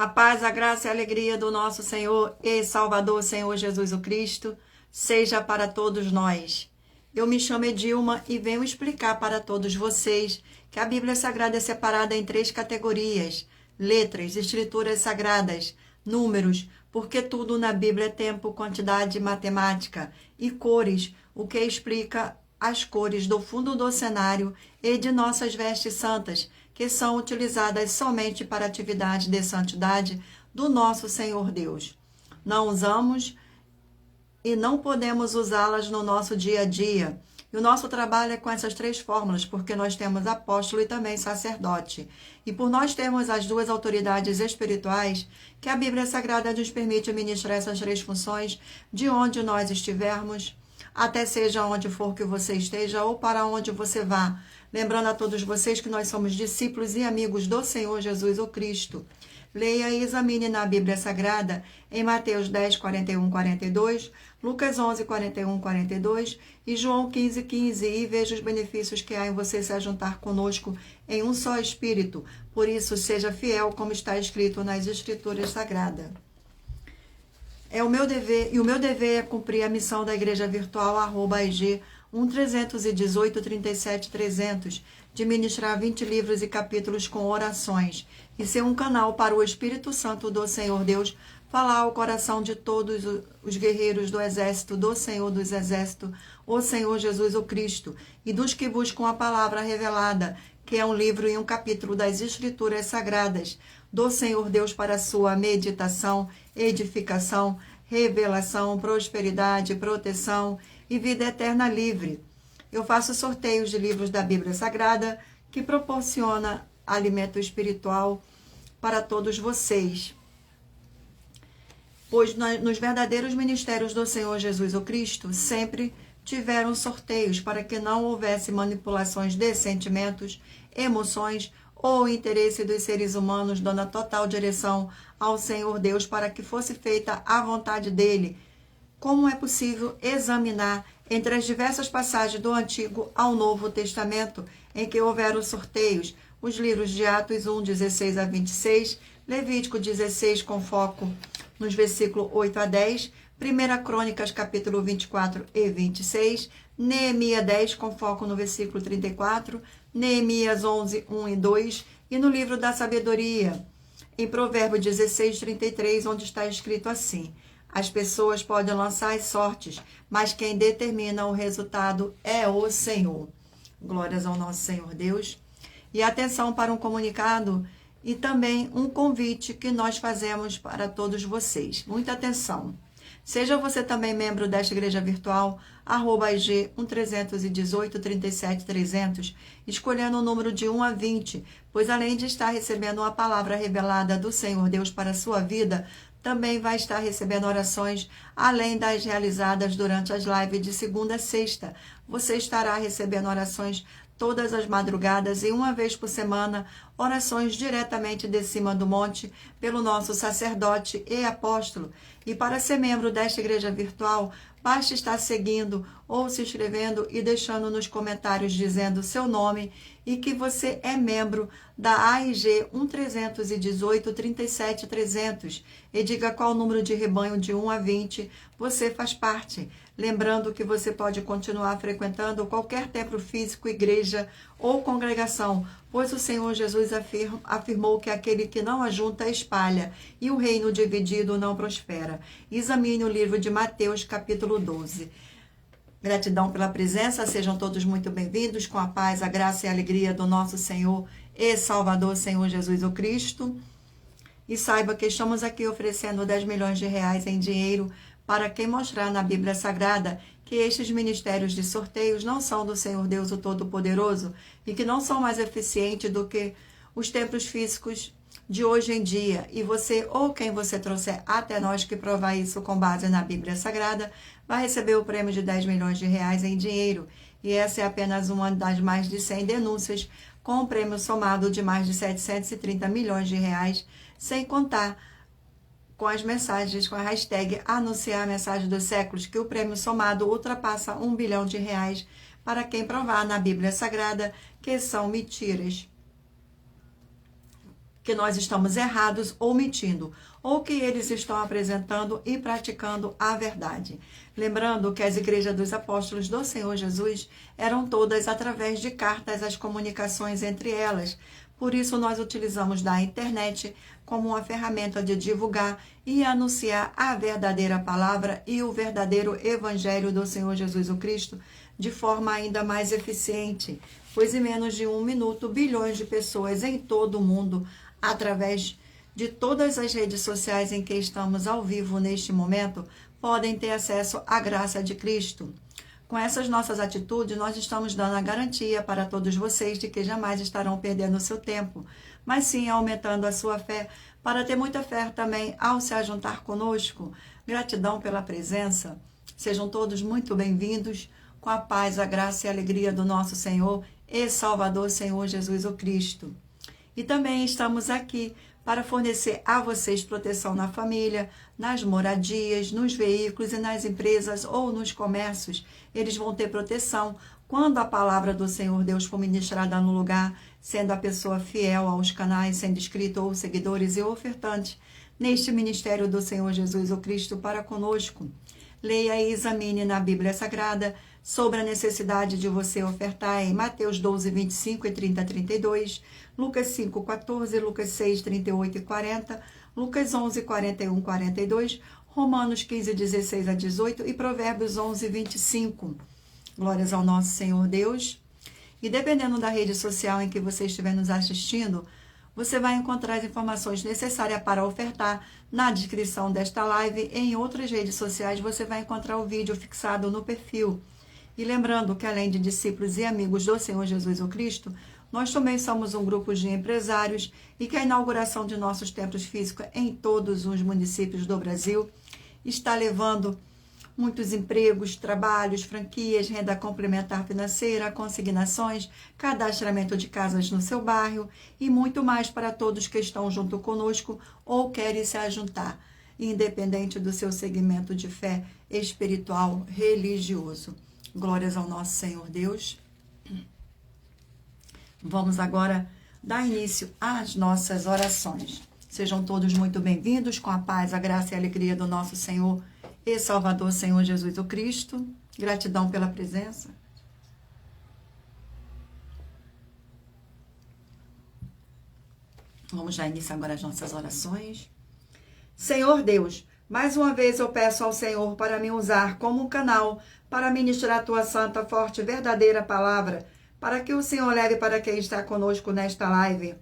A paz, a graça e a alegria do nosso Senhor e Salvador, Senhor Jesus o Cristo, seja para todos nós. Eu me chamo Edilma e venho explicar para todos vocês que a Bíblia Sagrada é separada em 3 categorias: letras, escrituras sagradas, números, porque tudo na Bíblia é tempo, quantidade, matemática, e cores, o que explica as cores do fundo do cenário e de nossas vestes santas, que são utilizadas somente para atividade de santidade do nosso Senhor Deus. Não usamos e não podemos usá-las no nosso dia a dia. E o nosso trabalho é com essas 3 fórmulas, porque nós temos apóstolo e também sacerdote. E por nós termos as 2 autoridades espirituais, que a Bíblia Sagrada nos permite ministrar essas 3 funções de onde nós estivermos, até seja onde for que você esteja ou para onde você vá. Lembrando a todos vocês que nós somos discípulos e amigos do Senhor Jesus o Cristo. Leia e examine na Bíblia Sagrada em Mateus 10, 41, 42, Lucas 11, 41, 42 e João 15, 15 e veja os benefícios que há em você se ajuntar conosco em um só Espírito. Por isso, seja fiel como está escrito nas Escrituras Sagradas. É o meu dever, e o meu dever é cumprir a missão da Igreja Virtual @EG 1318 37 300, de ministrar 20 livros e capítulos com orações, e ser um canal para o Espírito Santo do Senhor Deus falar ao coração de todos os guerreiros do exército do Senhor dos Exércitos, o Senhor Jesus o Cristo, e dos que buscam a palavra revelada, que é um livro e um capítulo das Escrituras Sagradas do Senhor Deus para sua meditação, edificação, revelação, prosperidade, proteção e vida eterna livre. Eu faço sorteios de livros da Bíblia Sagrada que proporciona alimento espiritual para todos vocês. Pois nos verdadeiros ministérios do Senhor Jesus o Cristo sempre tiveram sorteios para que não houvesse manipulações de sentimentos, emoções ou interesse dos seres humanos, dando a total direção ao Senhor Deus para que fosse feita a vontade dele. Como é possível examinar entre as diversas passagens do Antigo ao Novo Testamento em que houveram sorteios, os livros de Atos 1, 16 a 26, Levítico 16 com foco nos versículos 8 a 10, 1 Crônicas capítulo 24 e 26, Neemias 10 com foco no versículo 34, Neemias 11, 1 e 2 e no livro da sabedoria, em Provérbios 16, 33, onde está escrito assim: as pessoas podem lançar as sortes, mas quem determina o resultado é o Senhor. Glórias ao nosso Senhor Deus. E atenção para um comunicado e também um convite que nós fazemos para todos vocês. Muita atenção. Seja você também membro desta igreja virtual, @IG 1318 37 300, escolhendo o número de 1 a 20, pois além de estar recebendo uma palavra revelada do Senhor Deus para a sua vida, também vai estar recebendo orações, além das realizadas durante as lives de segunda a sexta. Você estará recebendo orações todas as madrugadas e uma vez por semana, orações diretamente de cima do monte pelo nosso sacerdote e apóstolo. E para ser membro desta igreja virtual, basta estar seguindo ou se inscrevendo e deixando nos comentários dizendo seu nome e que você é membro da AIG 1318 37 300 e diga qual número de rebanho de 1 a 20 você faz parte. Lembrando que você pode continuar frequentando qualquer templo físico, igreja ou congregação, pois o Senhor Jesus afirmou que aquele que não ajunta espalha, e o reino dividido não prospera. Examine o livro de Mateus, capítulo 12. Gratidão pela presença, sejam todos muito bem-vindos, com a paz, a graça e a alegria do nosso Senhor e Salvador, Senhor Jesus o Cristo. E saiba que estamos aqui oferecendo 10 milhões de reais em dinheiro para quem mostrar na Bíblia Sagrada que estes ministérios de sorteios não são do Senhor Deus o Todo-Poderoso e que não são mais eficientes do que os templos físicos de hoje em dia. E você ou quem você trouxer até nós que provar isso com base na Bíblia Sagrada vai receber o prêmio de 10 milhões de reais em dinheiro. E essa é apenas uma das mais de 100 denúncias com um prêmio somado de mais de 730 milhões de reais, sem contar com as mensagens, com a hashtag anunciar a mensagem dos séculos, que o prêmio somado ultrapassa 1 bilhão de reais para quem provar na Bíblia Sagrada que são mentiras. que nós estamos errados ou mentindo, ou que eles estão apresentando e praticando a verdade. Lembrando que as igrejas dos apóstolos do Senhor Jesus eram todas através de cartas, as comunicações entre elas. Por isso, nós utilizamos da internet como uma ferramenta de divulgar e anunciar a verdadeira palavra e o verdadeiro evangelho do Senhor Jesus o Cristo de forma ainda mais eficiente, pois em menos de 1 minuto, bilhões de pessoas em todo o mundo, através de todas as redes sociais em que estamos ao vivo neste momento, podem ter acesso à graça de Cristo. Com essas nossas atitudes, nós estamos dando a garantia para todos vocês de que jamais estarão perdendo o seu tempo, mas sim aumentando a sua fé, para ter muita fé também ao se ajuntar conosco. Gratidão pela presença. Sejam todos muito bem-vindos, com a paz, a graça e a alegria do nosso Senhor e Salvador, Senhor Jesus o Cristo. E também estamos aqui para fornecer a vocês proteção na família, nas moradias, nos veículos e nas empresas ou nos comércios. Eles vão ter proteção quando a palavra do Senhor Deus for ministrada no lugar, sendo a pessoa fiel aos canais, sendo inscrito ou seguidores e ofertantes neste ministério do Senhor Jesus o Cristo para conosco. Leia e examine na Bíblia Sagrada sobre a necessidade de você ofertar em Mateus 12, 25 e 30 a 32, Lucas 5, 14, Lucas 6, 38 e 40, Lucas 11, 41 e 42, Romanos 15, 16 a 18 e Provérbios 11, 25. Glórias ao nosso Senhor Deus. E dependendo da rede social em que você estiver nos assistindo, você vai encontrar as informações necessárias para ofertar na descrição desta live. Em outras redes sociais você vai encontrar o vídeo fixado no perfil. E lembrando que além de discípulos e amigos do Senhor Jesus o Cristo, nós também somos um grupo de empresários e que a inauguração de nossos templos físicos em todos os municípios do Brasil está levando muitos empregos, trabalhos, franquias, renda complementar financeira, consignações, cadastramento de casas no seu bairro e muito mais para todos que estão junto conosco ou querem se ajuntar, independente do seu segmento de fé espiritual, religioso. Glórias ao nosso Senhor Deus. Vamos agora dar início às nossas orações. Sejam todos muito bem-vindos, com a paz, a graça e a alegria do nosso Senhor e Salvador, Senhor Jesus o Cristo. Gratidão pela presença. Vamos dar início agora às nossas orações. Senhor Deus, mais uma vez eu peço ao Senhor para me usar como um canal para ministrar a tua santa, forte e verdadeira palavra, para que o Senhor leve para quem está conosco nesta live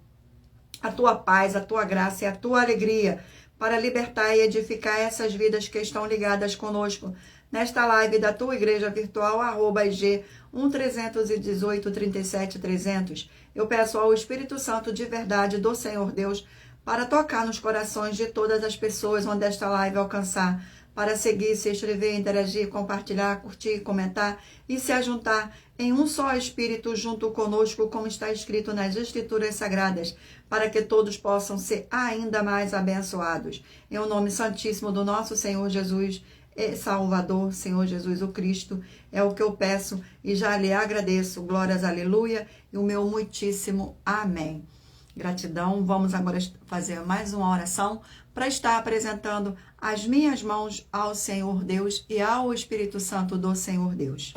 a tua paz, a tua graça e a tua alegria, para libertar e edificar essas vidas que estão ligadas conosco nesta live da tua igreja virtual, @IG 1318 37 300. Eu peço ao Espírito Santo de verdade do Senhor Deus para tocar nos corações de todas as pessoas onde esta live alcançar, para seguir, se inscrever, interagir, compartilhar, curtir, comentar e se ajuntar em um só Espírito junto conosco, como está escrito nas Escrituras Sagradas, para que todos possam ser ainda mais abençoados. Em o nome santíssimo do nosso Senhor Jesus e Salvador, Senhor Jesus o Cristo, é o que eu peço e já lhe agradeço. Glórias, aleluia, e o meu muitíssimo amém. Gratidão. Vamos agora fazer mais uma oração para estar apresentando as minhas mãos ao Senhor Deus e ao Espírito Santo do Senhor Deus.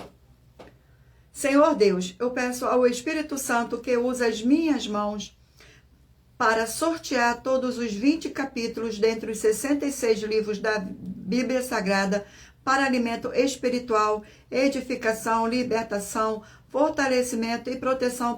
Senhor Deus, eu peço ao Espírito Santo que use as minhas mãos para sortear todos os 20 capítulos dentre os 66 livros da Bíblia Sagrada para alimento espiritual, edificação, libertação, fortalecimento e proteção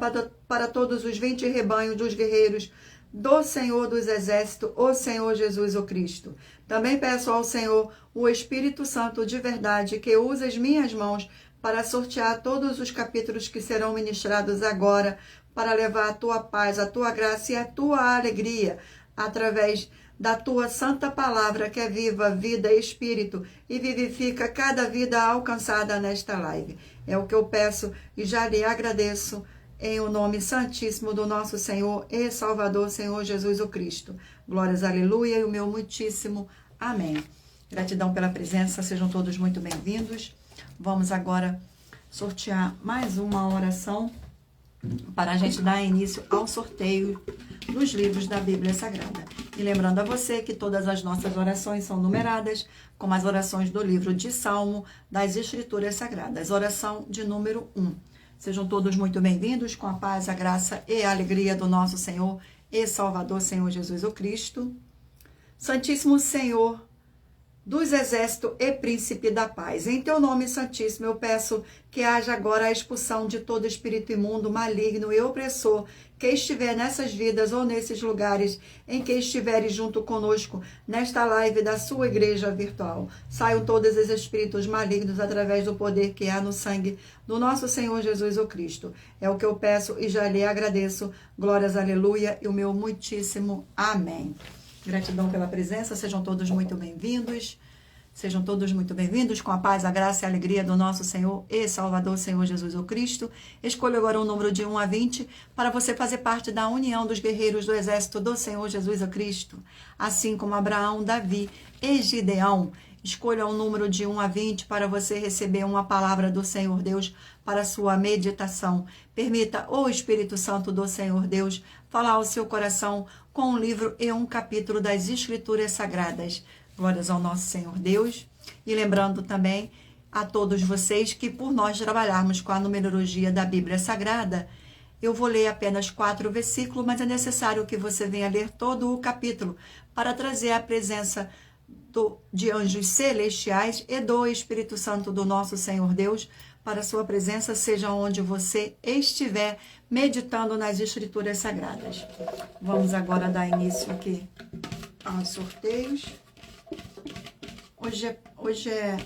para todos os 20 rebanhos dos guerreiros do Senhor dos Exércitos, o Senhor Jesus o Cristo. Também peço ao Senhor o Espírito Santo de verdade que use as minhas mãos para sortear todos os capítulos que serão ministrados agora, para levar a tua paz, a tua graça e a tua alegria através da tua santa palavra que é viva, vida e espírito e vivifica cada vida alcançada nesta live. É o que eu peço e já lhe agradeço em o nome santíssimo do nosso Senhor e Salvador, Senhor Jesus o Cristo. Glórias, aleluia, e o meu muitíssimo amém. Gratidão pela presença, sejam todos muito bem-vindos. Vamos agora sortear mais uma oração para a gente dar início ao sorteio dos livros da Bíblia Sagrada. E lembrando a você que todas as nossas orações são numeradas, como as orações do livro de Salmo das Escrituras Sagradas. Oração de número 1. Sejam todos muito bem-vindos com a paz, a graça e a alegria do nosso Senhor e Salvador, Senhor Jesus o Cristo. Santíssimo Senhor dos exércitos e príncipe da paz, em teu nome santíssimo eu peço que haja agora a expulsão de todo espírito imundo, maligno e opressor que estiver nessas vidas ou nesses lugares em que estiveres junto conosco nesta live da sua igreja virtual. Saiam todos os espíritos malignos através do poder que há no sangue do nosso Senhor Jesus o Cristo. É o que eu peço e já lhe agradeço. Glórias, aleluia, e o meu muitíssimo amém. Gratidão pela presença, sejam todos muito bem-vindos. Sejam todos muito bem-vindos com a paz, a graça e a alegria do nosso Senhor e Salvador, Senhor Jesus o Cristo. Escolho agora um número de 1 a 20 para você fazer parte da união dos guerreiros do exército do Senhor Jesus o Cristo. Assim como Abraão, Davi e Gideão. Escolha um número de 1 a 20 para você receber uma palavra do Senhor Deus para a sua meditação. Permita o Espírito Santo do Senhor Deus falar ao seu coração com um livro e um capítulo das Escrituras Sagradas. Glórias ao nosso Senhor Deus. E lembrando também a todos vocês que por nós trabalharmos com a numerologia da Bíblia Sagrada, eu vou ler apenas 4 versículos, mas é necessário que você venha ler todo o capítulo para trazer a presença de anjos celestiais e do Espírito Santo do nosso Senhor Deus para a sua presença, seja onde você estiver meditando nas Escrituras Sagradas. Vamos agora dar início aqui aos sorteios. Hoje é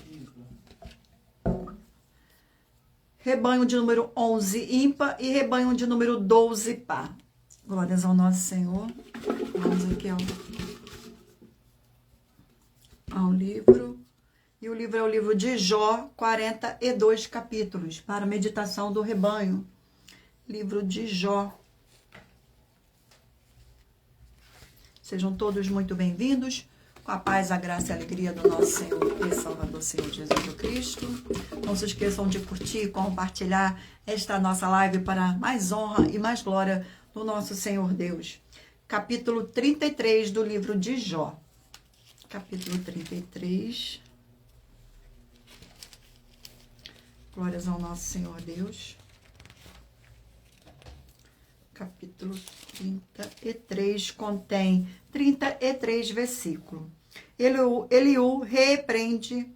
rebanho de número 11 ímpar e rebanho de número 12 par. Glórias ao nosso Senhor. Vamos aqui ao livro. E o livro é o livro de Jó, 42 capítulos, para meditação do rebanho. Livro de Jó. Sejam todos muito bem-vindos. Com a paz, a graça e a alegria do nosso Senhor e Salvador, Senhor Jesus Cristo. Não se esqueçam de curtir e compartilhar esta nossa live para mais honra e mais glória do nosso Senhor Deus. Capítulo 33 do livro de Jó. Capítulo 33. Glórias ao nosso Senhor Deus. Capítulo 33 contém 33 versículos. Eliú repreende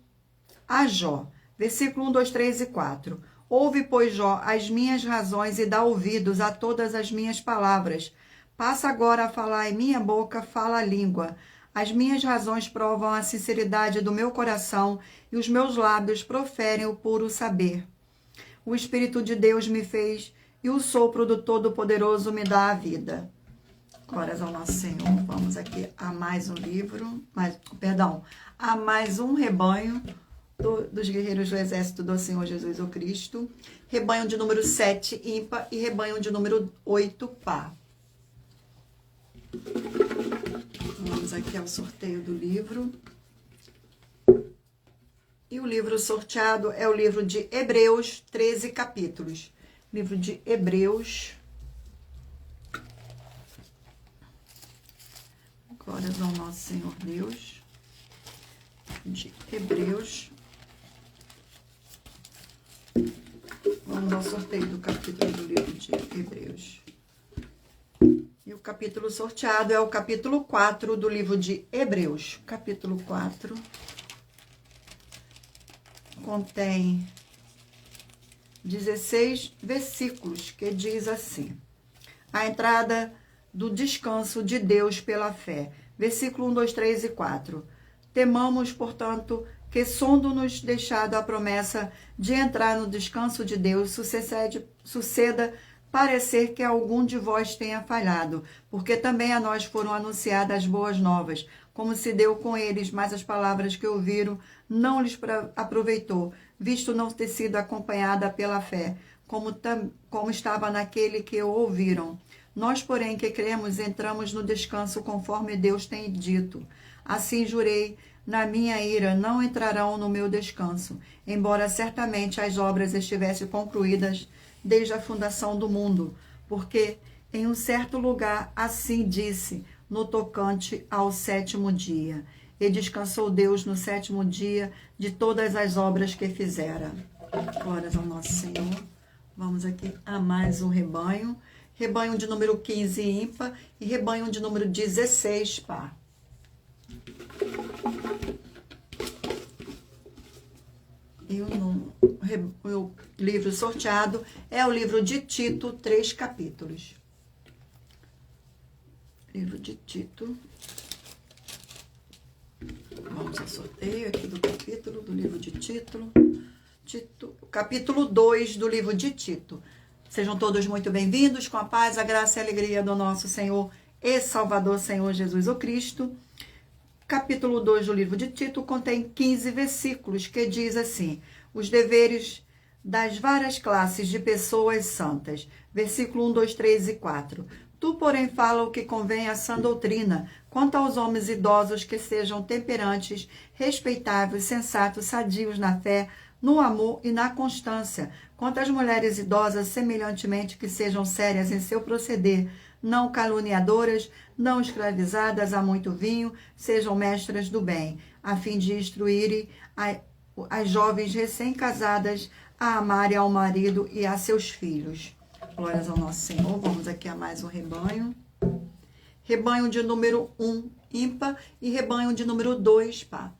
a Jó. Versículo 1, 2, 3 e 4. Ouve, pois, Jó, as minhas razões e dá ouvidos a todas as minhas palavras. Passa agora a falar em minha boca, fala a língua. As minhas razões provam a sinceridade do meu coração e os meus lábios proferem o puro saber. O Espírito de Deus me fez e o sopro do Todo-Poderoso me dá a vida. Glórias ao nosso Senhor. Vamos aqui a mais um livro, a mais um rebanho dos guerreiros do exército do Senhor Jesus o Cristo. Rebanho de número 7 ímpar e rebanho de número 8 par. Vamos aqui ao sorteio do livro. E o livro sorteado é o livro de Hebreus, 13 capítulos. Livro de Hebreus. Glórias ao nosso Senhor Deus. De Hebreus. Vamos ao sorteio do capítulo do livro de Hebreus. E o capítulo sorteado é o capítulo 4 do livro de Hebreus. Capítulo 4 contém 16 versículos, que diz assim: a entrada do descanso de Deus pela fé. Versículo 1, 2, 3 e 4. Temamos, portanto, que, sendo-nos deixado a promessa de entrar no descanso de Deus, suceda parecer que algum de vós tenha falhado, porque também a nós foram anunciadas as boas novas, como se deu com eles, mas as palavras que ouviram não lhes aproveitou, visto não ter sido acompanhada pela fé, como estava naquele que o ouviram. Nós, porém, que cremos, entramos no descanso conforme Deus tem dito. Assim jurei, na minha ira, não entrarão no meu descanso, embora certamente as obras estivessem concluídas desde a fundação do mundo, porque Em um certo lugar, assim disse, no tocante ao 7º dia. E descansou Deus no 7º dia de todas as obras que fizera. Glórias ao nosso Senhor. Vamos aqui a mais um rebanho. Rebanho de número 15 ímpar e rebanho de número 16 par. E o livro sorteado é o livro de Tito, 3 capítulos. Livro de Tito. Vamos ao sorteio aqui do capítulo, do livro de Tito. Capítulo 2 do livro de Tito. Sejam todos muito bem-vindos, com a paz, a graça e a alegria do nosso Senhor e Salvador, Senhor Jesus o Cristo. Capítulo 2 do livro de Tito contém 15 versículos que diz assim: os deveres das várias classes de pessoas santas. Versículo 1, 2, 3 e 4. Tu, porém, fala o que convém à sã doutrina, quanto aos homens idosos que sejam temperantes, respeitáveis, sensatos, sadios na fé, no amor e na constância. Quanto às mulheres idosas, semelhantemente, que sejam sérias em seu proceder, não caluniadoras, não escravizadas a muito vinho, sejam mestras do bem, a fim de instruírem as jovens recém-casadas a amarem ao marido e a seus filhos. Glórias ao nosso Senhor. Vamos aqui a mais um rebanho. Rebanho de número 1, ímpar, e rebanho de número 2, par.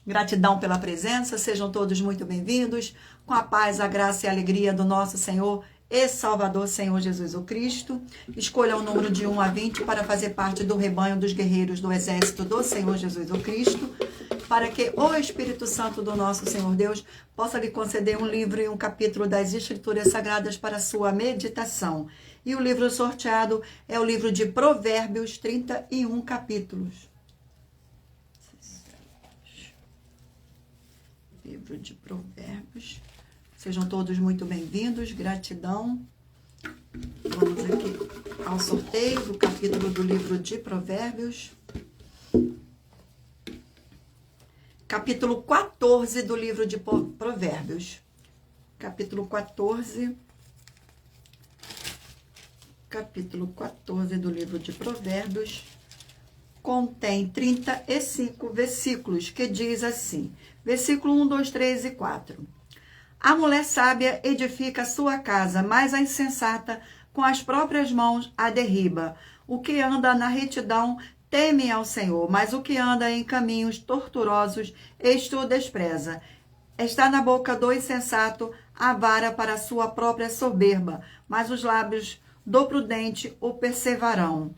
Gratidão pela presença, sejam todos muito bem-vindos, com a paz, a graça e a alegria do nosso Senhor e Salvador, Senhor Jesus o Cristo. Escolha o número de 1 a 20 para fazer parte do rebanho dos guerreiros do exército do Senhor Jesus o Cristo, para que o Espírito Santo do nosso Senhor Deus possa lhe conceder um livro e um capítulo das Escrituras Sagradas para sua meditação. E o livro sorteado é o livro de Provérbios, 31 capítulos. Livro de Provérbios. Sejam todos muito bem-vindos, gratidão. Vamos aqui ao sorteio do capítulo do livro de Provérbios. Capítulo 14 do livro de Provérbios. Capítulo 14. Capítulo 14 do livro de Provérbios. Contém 35 versículos, que diz assim. Versículo 1, 2, 3 e 4. A mulher sábia edifica sua casa, mas a insensata com as próprias mãos a derriba. O que anda na retidão teme ao Senhor, mas o que anda em caminhos tortuosos, isto o despreza. Está na boca do insensato a vara para sua própria soberba, mas os lábios do prudente o perseverarão.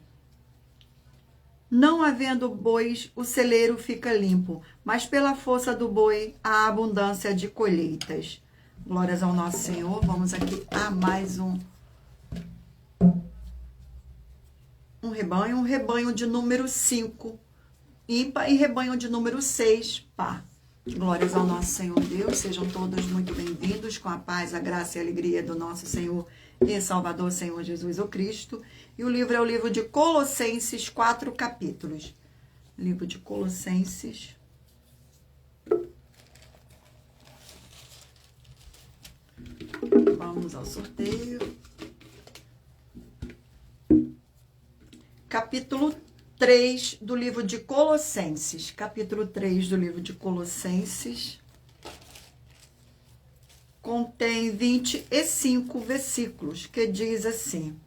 Não havendo bois, o celeiro fica limpo, mas pela força do boi há abundância de colheitas. Glórias ao nosso Senhor. Vamos aqui a mais um rebanho de número 5, ímpar, e rebanho de número 6, par. Glórias ao nosso Senhor Deus, sejam todos muito bem-vindos, com a paz, a graça e a alegria do nosso Senhor e Salvador, Senhor Jesus o Cristo. E o livro é o livro de Colossenses, 4 capítulos. Livro de Colossenses. Vamos ao sorteio. Capítulo 3 do livro de Colossenses. Capítulo 3 do livro de Colossenses. Contém 25 versículos, que diz assim: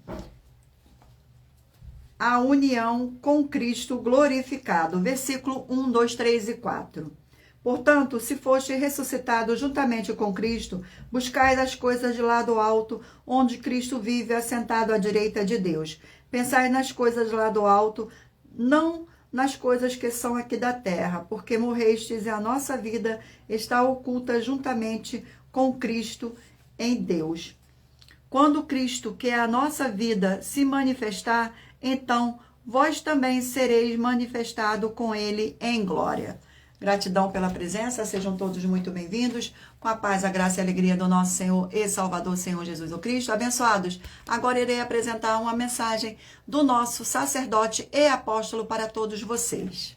a união com Cristo glorificado. Versículo 1, 2, 3 e 4. Portanto, se foste ressuscitado juntamente com Cristo, buscai as coisas de lá do alto, onde Cristo vive assentado à direita de Deus. Pensai nas coisas lá do alto, não nas coisas que são aqui da terra, porque morrestes e a nossa vida está oculta juntamente com Cristo em Deus. Quando Cristo, que é a nossa vida, se manifestar, então vós também sereis manifestado com ele em glória. Gratidão pela presença, sejam todos muito bem-vindos, com a paz, a graça e a alegria do nosso Senhor e Salvador, Senhor Jesus o Cristo. Abençoados, agora irei apresentar uma mensagem do nosso sacerdote e apóstolo para todos vocês.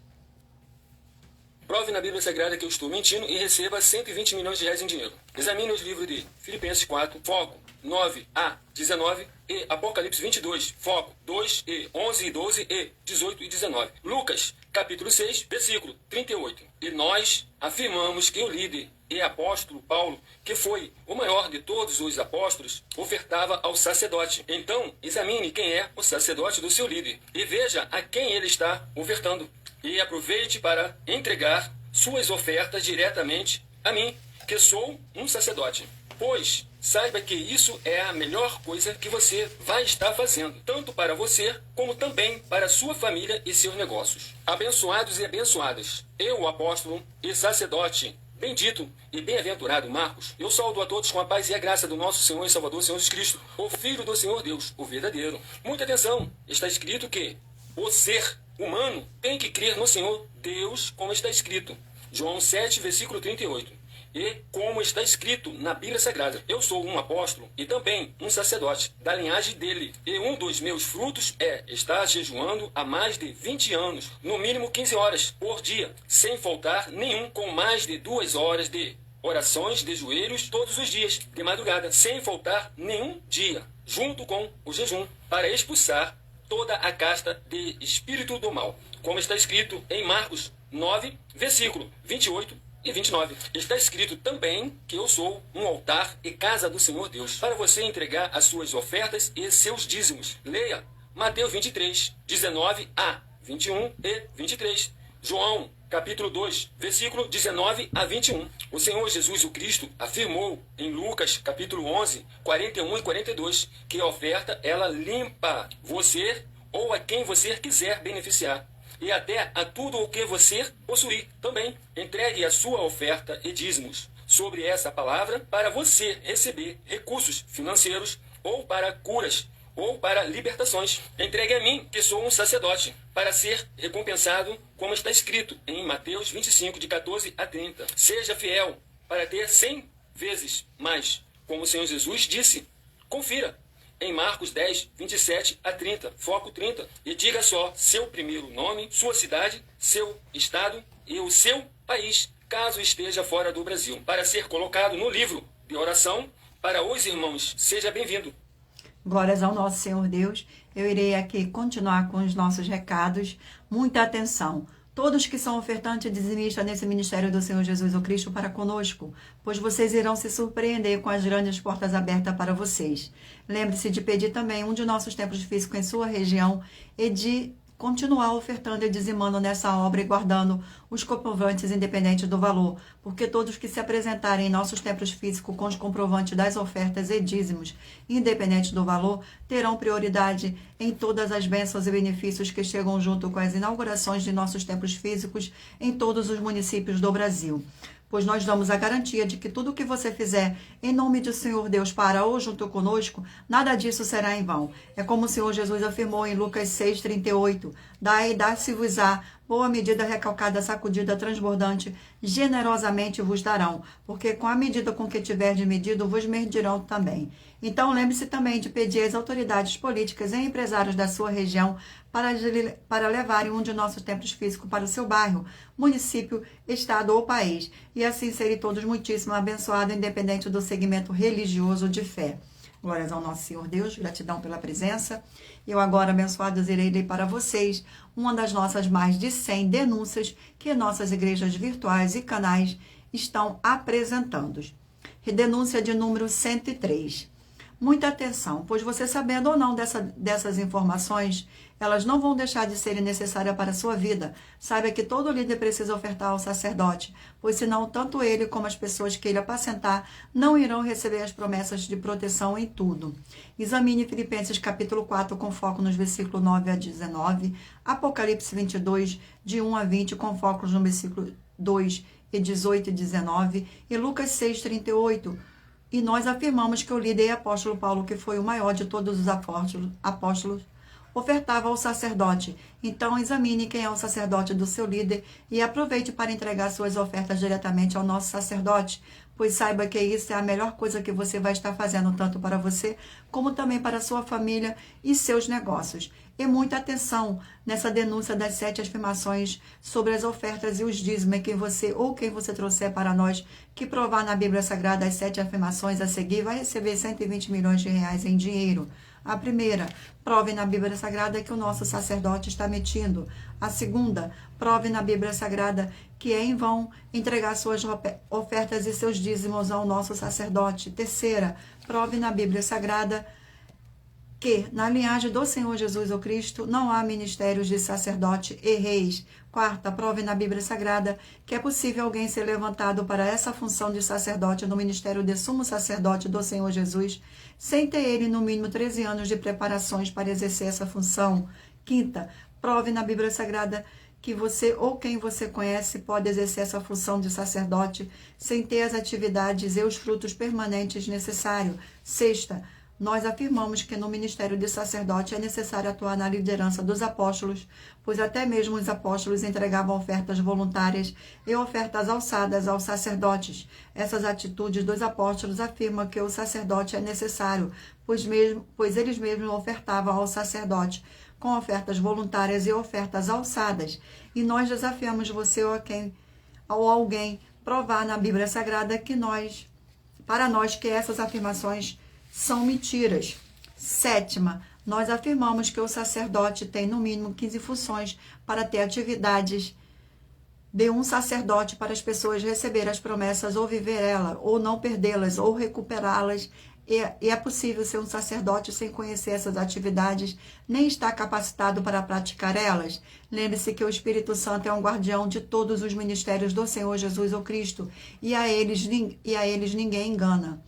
Prove na Bíblia Sagrada que eu estou mentindo e receba 120 milhões de reais em dinheiro. Examine os livros de Filipenses 4, foco, 9 a 19 e Apocalipse 22, foco 2 e 11 e 12 e 18 e 19. Lucas, capítulo 6, versículo 38. E nós afirmamos que o líder e apóstolo Paulo, que foi o maior de todos os apóstolos, ofertava ao sacerdote. Então, examine quem é o sacerdote do seu líder e veja a quem ele está ofertando. E aproveite para entregar suas ofertas diretamente a mim, que sou um sacerdote. Pois saiba que isso é a melhor coisa que você vai estar fazendo, tanto para você, como também para sua família e seus negócios. Abençoados e abençoadas, eu, o apóstolo e sacerdote, bendito e bem-aventurado Marcos, eu saúdo a todos com a paz e a graça do nosso Senhor e Salvador Jesus Cristo, o Filho do Senhor Deus, o verdadeiro. Muita atenção, está escrito que o ser humano tem que crer no Senhor Deus, como está escrito. João 7, versículo 38. E como está escrito na Bíblia Sagrada, eu sou um apóstolo e também um sacerdote da linhagem dele. E um dos meus frutos é estar jejuando há mais de 20 anos, no mínimo 15 horas por dia, sem faltar nenhum, com mais de 2 horas de orações de joelhos todos os dias, de madrugada, sem faltar nenhum dia, junto com o jejum, para expulsar toda a casta de espírito do mal, como está escrito em Marcos 9, versículo 28 e 29. Está escrito também que eu sou um altar e casa do Senhor Deus, para você entregar as suas ofertas e seus dízimos. Leia Mateus 23, 19 a 21 e 23. João, capítulo 2, versículo 19 a 21. O Senhor Jesus o Cristo afirmou em Lucas, capítulo 11, 41 e 42, que a oferta, ela limpa você ou a quem você quiser beneficiar. E até a tudo o que você possuir também. Entregue a sua oferta e dízimos sobre essa palavra para você receber recursos financeiros ou para curas ou para libertações. Entregue a mim, que sou um sacerdote, para ser recompensado, como está escrito em Mateus 25, de 14 a 30. Seja fiel para ter 100 vezes mais, como o Senhor Jesus disse. Confira em Marcos 10, 27 a 30, foco 30, e diga só seu primeiro nome, sua cidade, seu estado e o seu país, caso esteja fora do Brasil, para ser colocado no livro de oração para os irmãos. Seja bem-vindo. Glórias ao nosso Senhor Deus. Eu irei aqui continuar com os nossos recados. Muita atenção. Todos que são ofertantes e dizimistas nesse ministério do Senhor Jesus o Cristo para conosco, pois vocês irão se surpreender com as grandes portas abertas para vocês. Lembre-se de pedir também um de nossos templos físicos em sua região e de continuar ofertando e dizimando nessa obra e guardando os comprovantes independentes do valor, porque todos que se apresentarem em nossos templos físicos com os comprovantes das ofertas e dízimos, independentes do valor, terão prioridade em todas as bênçãos e benefícios que chegam junto com as inaugurações de nossos templos físicos em todos os municípios do Brasil. Pois nós damos a garantia de que tudo o que você fizer em nome do Senhor Deus para ou junto conosco, nada disso será em vão. É como o Senhor Jesus afirmou em Lucas 6, 38, dai e dá-se-vos-á, boa medida recalcada, sacudida, transbordante, generosamente vos darão, porque com a medida com que tiverdes medido, vos medirão também. Então lembre-se também de pedir às autoridades políticas e empresários da sua região para levarem um de nossos templos físicos para o seu bairro, município, estado ou país, e assim serem todos muitíssimo abençoados, independente do segmento religioso de fé. Glórias ao nosso Senhor Deus, gratidão pela presença. Eu agora, abençoados, irei ler para vocês uma das nossas mais de 100 denúncias que nossas igrejas virtuais e canais estão apresentando. Denúncia de número 103. Muita atenção, pois você sabendo ou não dessas informações, elas não vão deixar de serem necessárias para a sua vida. Saiba que todo líder precisa ofertar ao sacerdote, pois senão tanto ele como as pessoas que ele apacentar não irão receber as promessas de proteção em tudo. Examine Filipenses capítulo 4 com foco nos versículos 9 a 19, Apocalipse 22, de 1 a 20 com foco no versículo 2 e 18 e 19, e Lucas 6, 38, e nós afirmamos que o líder e apóstolo Paulo, que foi o maior de todos os apóstolos, ofertava ao sacerdote. Então, examine quem é o sacerdote do seu líder e aproveite para entregar suas ofertas diretamente ao nosso sacerdote, pois saiba que isso é a melhor coisa que você vai estar fazendo, tanto para você, como também para sua família e seus negócios. E muita atenção nessa denúncia das 7 afirmações sobre as ofertas e os dízimos quem você trouxer para nós, que provar na Bíblia Sagrada as 7 afirmações a seguir, vai receber 120 milhões de reais em dinheiro. A primeira, prove na Bíblia Sagrada que o nosso sacerdote está mentindo. A segunda, prove na Bíblia Sagrada que é em vão entregar suas ofertas e seus dízimos ao nosso sacerdote. Terceira, prove na Bíblia Sagrada que na linhagem do Senhor Jesus o Cristo não há ministérios de sacerdote e reis. Quarta, prove na Bíblia Sagrada que é possível alguém ser levantado para essa função de sacerdote no ministério de sumo sacerdote do Senhor Jesus, sem ter ele no mínimo 13 anos de preparações para exercer essa função. Quinta, prove na Bíblia Sagrada que você ou quem você conhece pode exercer essa função de sacerdote sem ter as atividades e os frutos permanentes necessários. Sexta, nós afirmamos que no ministério de sacerdote é necessário atuar na liderança dos apóstolos, pois até mesmo os apóstolos entregavam ofertas voluntárias e ofertas alçadas aos sacerdotes. Essas atitudes dos apóstolos afirmam que o sacerdote é necessário, pois eles mesmos ofertavam ao sacerdote com ofertas voluntárias e ofertas alçadas. E nós desafiamos você ou alguém provar na Bíblia Sagrada para nós que essas afirmações são mentiras. Sétima, nós afirmamos que o sacerdote tem no mínimo 15 funções para ter atividades de um sacerdote para as pessoas receber as promessas ou viver elas, ou não perdê-las, ou recuperá-las. E é possível ser um sacerdote sem conhecer essas atividades, nem estar capacitado para praticar elas. Lembre-se que o Espírito Santo é um guardião de todos os ministérios do Senhor Jesus o Cristo, e a eles ninguém engana.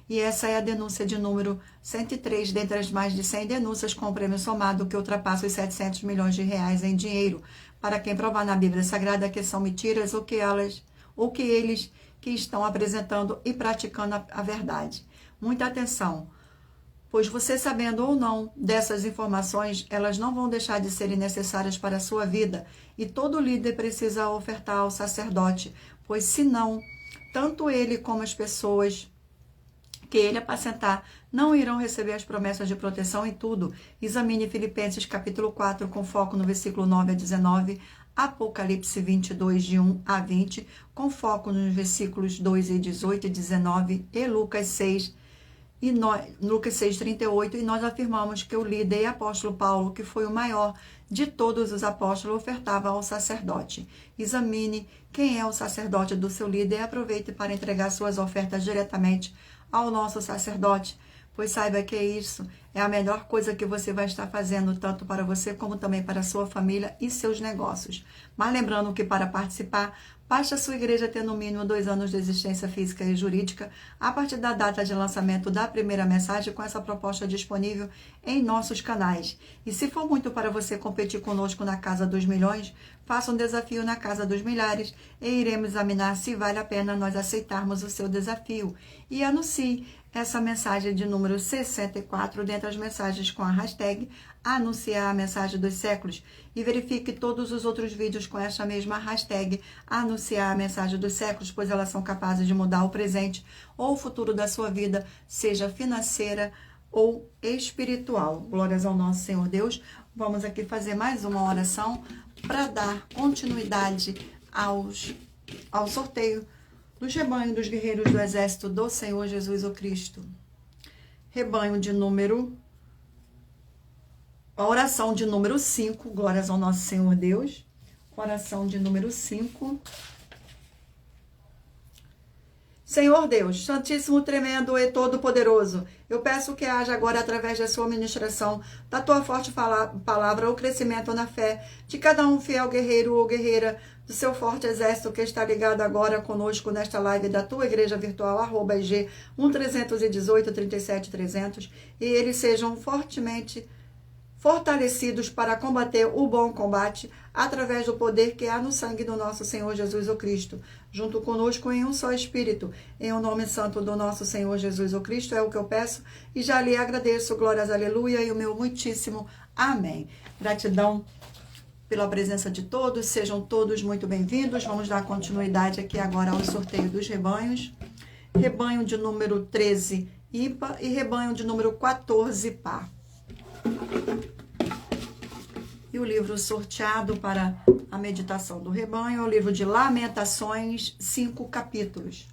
E essa é a denúncia de número 103, dentre as mais de 100 denúncias com prêmio somado que ultrapassa os 700 milhões de reais em dinheiro, para quem provar na Bíblia Sagrada que são mentiras ou que eles que estão apresentando e praticando a verdade. Muita atenção, pois você sabendo ou não dessas informações, elas não vão deixar de serem necessárias para a sua vida, e todo líder precisa ofertar ao sacerdote, pois senão, tanto ele como as pessoas que ele apacentar não irão receber as promessas de proteção em tudo. Examine Filipenses capítulo 4, com foco no versículo 9 a 19, Apocalipse 22, de 1 a 20, com foco nos versículos 2 e 18 e 19, e Lucas 6, 38, e nós afirmamos que o líder e apóstolo Paulo, que foi o maior de todos os apóstolos, ofertava ao sacerdote. Examine quem é o sacerdote do seu líder e aproveite para entregar suas ofertas diretamente ao nosso sacerdote, pois saiba que isso é a melhor coisa que você vai estar fazendo, tanto para você como também para a sua família e seus negócios. Mas lembrando que para participar, basta a sua igreja ter no mínimo 2 anos de existência física e jurídica a partir da data de lançamento da primeira mensagem, com essa proposta disponível em nossos canais. E se for muito para você competir conosco na Casa dos Milhões, faça um desafio na Casa dos Milhares e iremos examinar se vale a pena nós aceitarmos o seu desafio. E anuncie essa mensagem de número 64 dentre as mensagens com a hashtag Anunciar a Mensagem dos Séculos, e verifique todos os outros vídeos com essa mesma hashtag Anunciar a Mensagem dos Séculos, pois elas são capazes de mudar o presente ou o futuro da sua vida, seja financeira ou espiritual. Glórias ao nosso Senhor Deus. Vamos aqui fazer mais uma oração para dar continuidade ao sorteio dos rebanhos dos guerreiros do exército do Senhor Jesus o Cristo. Rebanho de número... A oração de número 5, glórias ao nosso Senhor Deus. Oração de número 5. Senhor Deus, Santíssimo, Tremendo e Todo-Poderoso, eu peço que haja agora, através da sua ministração, da tua forte palavra, o crescimento na fé de cada um fiel guerreiro ou guerreira do seu forte exército que está ligado agora conosco nesta live da tua igreja virtual, @IG 1318 37 300, e eles sejam fortemente fortalecidos para combater o bom combate através do poder que há no sangue do nosso Senhor Jesus o Cristo, junto conosco em um só Espírito, em o nome santo do nosso Senhor Jesus o Cristo, é o que eu peço e já lhe agradeço, glórias, aleluia, e o meu muitíssimo amém. Gratidão pela presença de todos, sejam todos muito bem-vindos. Vamos dar continuidade aqui agora ao sorteio dos rebanhos. rebanho de número 13 ímpar e rebanho de número 14 par. E o livro sorteado para a meditação do rebanho é o livro de Lamentações, 5 capítulos.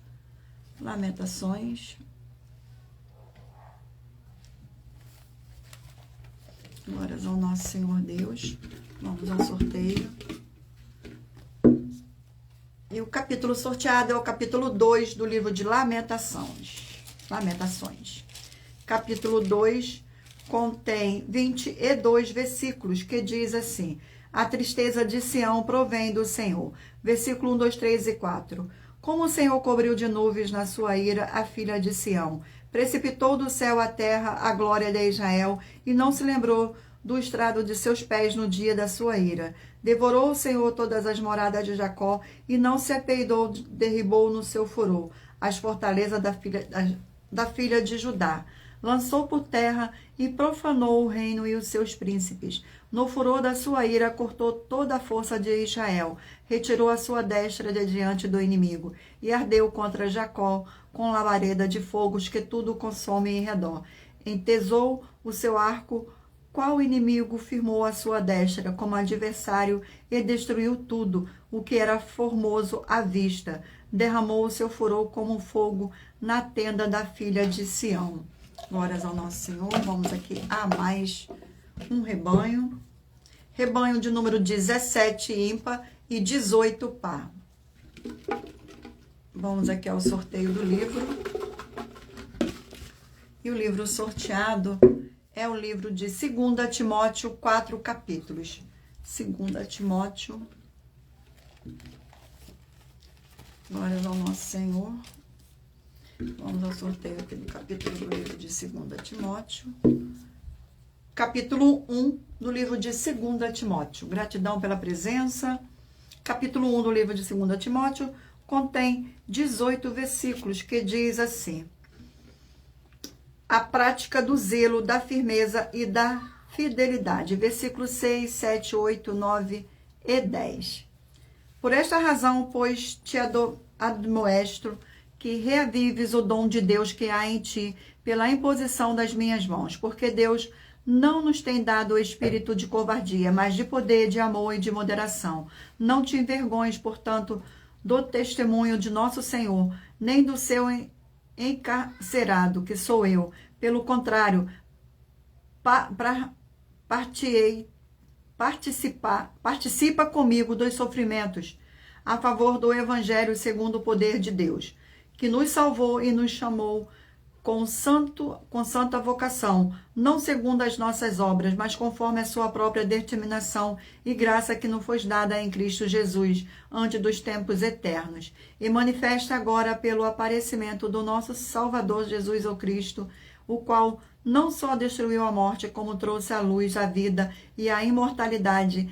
Lamentações. Glórias ao nosso Senhor Deus. Vamos ao sorteio. E o capítulo sorteado é o capítulo 2 do livro de Lamentações. Capítulo 2 contém 22 versículos, que diz assim: a tristeza de Sião provém do Senhor. Versículo 1, 2, 3 e 4. Como o Senhor cobriu de nuvens na sua ira a filha de Sião, precipitou do céu à terra a glória de Israel, e não se lembrou do estrado de seus pés no dia da sua ira. Devorou o Senhor todas as moradas de Jacó, e não se apeidou, derribou no seu furor as fortalezas da filha de Judá. Lançou por terra e profanou o reino e os seus príncipes. No furor da sua ira, cortou toda a força de Israel, retirou a sua destra de diante do inimigo, e ardeu contra Jacó com labareda de fogos que tudo consome em redor. Entesou o seu arco, qual inimigo firmou a sua destra como adversário e destruiu tudo o que era formoso à vista. Derramou o seu furor como fogo na tenda da filha de Sião. Glórias ao nosso Senhor. Vamos aqui a mais um rebanho. Rebanho de número 17 ímpar e 18 par. Vamos aqui ao sorteio do livro. E o livro sorteado é o livro de 2 Timóteo, 4 capítulos. 2 Timóteo. Glórias ao nosso Senhor. Vamos ao sorteio aqui do capítulo do livro de 2 Timóteo. Capítulo 1 do livro de 2 Timóteo. Gratidão pela presença. Capítulo 1 do livro de 2 Timóteo contém 18 versículos, que diz assim: a prática do zelo, da firmeza e da fidelidade. Versículos 6, 7, 8, 9 e 10. Por esta razão, pois, te admoesto que reavives o dom de Deus que há em ti pela imposição das minhas mãos, porque Deus não nos tem dado o espírito de covardia, mas de poder, de amor e de moderação. Não te envergonhes, portanto, do testemunho de nosso Senhor, nem do seu encarcerado, que sou eu. Pelo contrário, participa comigo dos sofrimentos a favor do Evangelho segundo o poder de Deus, que nos salvou e nos chamou com santa vocação, não segundo as nossas obras, mas conforme a sua própria determinação e graça que nos foi dada em Cristo Jesus, antes dos tempos eternos, e manifesta agora pelo aparecimento do nosso Salvador Jesus o Cristo, o qual não só destruiu a morte, como trouxe à luz a vida e a imortalidade,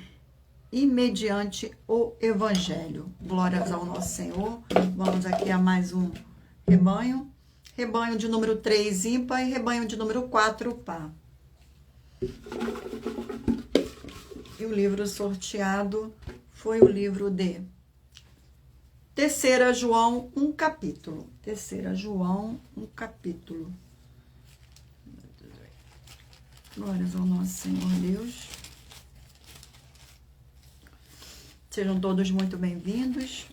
e mediante o Evangelho. Glórias ao nosso Senhor. Vamos aqui a mais um rebanho. Rebanho de número 3 ímpar e rebanho de número 4 par. E o livro sorteado foi o livro de 3 João, 1 capítulo. 3 João, 1 capítulo. Glórias ao nosso Senhor Deus. Sejam todos muito bem-vindos.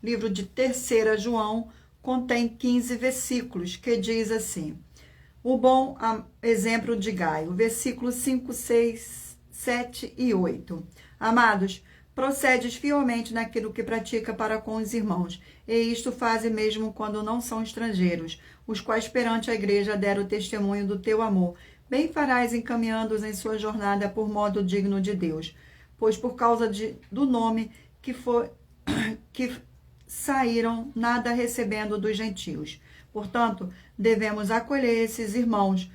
Livro de 3 João contém 15 versículos, que diz assim: o bom exemplo de Gaio, versículos 5, 6, 7 e 8. Amados, procedes fielmente naquilo que pratica para com os irmãos, e isto fazem mesmo quando não são estrangeiros, os quais perante a igreja deram testemunho do teu amor. Bem farás encaminhando-os em sua jornada por modo digno de Deus, pois por causa do nome que saíram, nada recebendo dos gentios. Portanto, devemos acolher esses irmãos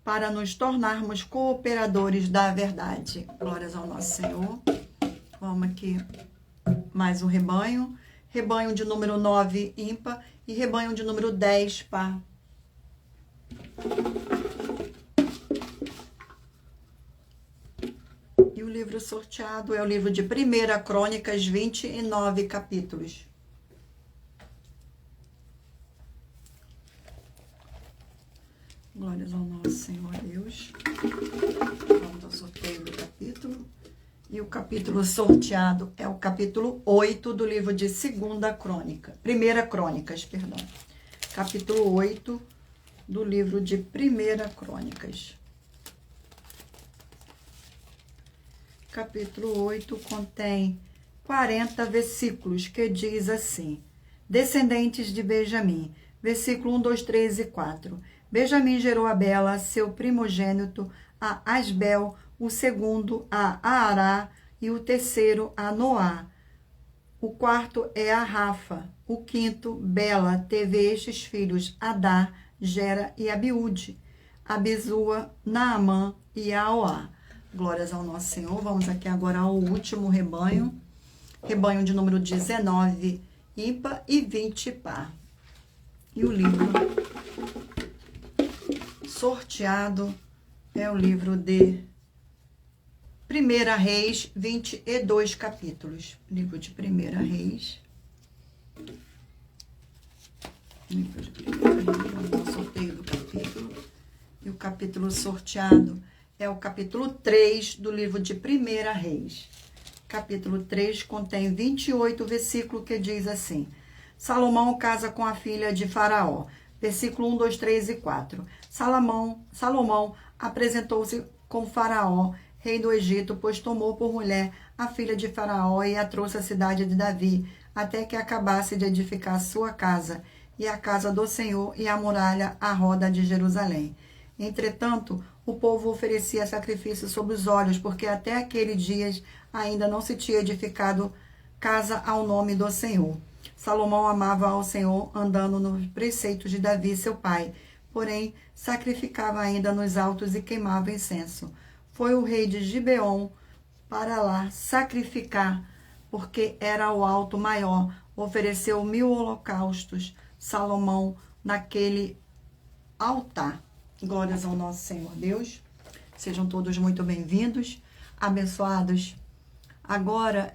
para nos tornarmos cooperadores da verdade. Glórias ao nosso Senhor. Vamos aqui mais um rebanho. Rebanho de número 9 ímpar e rebanho de número 10 par. E o livro sorteado é o livro de 1 Crônicas, 29 capítulos. Glórias ao nosso Senhor Deus. Vamos ao sorteio do capítulo. E o capítulo sorteado é o capítulo 8 do livro de 2ª Crônica. 1ª Crônicas, perdão. Capítulo 8 do livro de 1ª Crônicas. Capítulo 8 contém 40 versículos, que diz assim: Descendentes de Benjamim, versículo 1, 2, 3 e 4. Benjamim gerou a Bela, seu primogênito, a Asbel, o segundo a Ará e o terceiro a Noá. O quarto é a Rafa. O quinto, Bela, teve estes filhos, Adá, Gera e Abiúde, Abizua, Naamã e Aoá. Glórias ao nosso Senhor. Vamos aqui agora ao último rebanho. Rebanho de número 19, ímpar, e 20, par. E o livro sorteado é o livro de 1 Reis, 22 capítulos. Livro de 1 Reis. Livro de 1 Reis, vamos ao sorteio do capítulo. E o capítulo sorteado é o capítulo 3 do livro de 1 Reis. Capítulo 3 contém 28 versículos, que diz assim: Salomão casa com a filha de Faraó. Versículo 1, 2, 3 e 4. Salomão apresentou-se com Faraó, rei do Egito, pois tomou por mulher a filha de Faraó e a trouxe à cidade de Davi, até que acabasse de edificar sua casa, e a casa do Senhor, e a muralha à roda de Jerusalém. Entretanto, o povo oferecia sacrifício sob os olhos, porque até aquele dia ainda não se tinha edificado casa ao nome do Senhor. Salomão amava ao Senhor, andando nos preceitos de Davi, seu pai, porém sacrificava ainda nos altos e queimava incenso. Foi o rei de Gibeon para lá sacrificar, porque era o alto maior, ofereceu 1000 holocaustos, Salomão, naquele altar. Glórias ao nosso Senhor Deus. Sejam todos muito bem-vindos, abençoados. Agora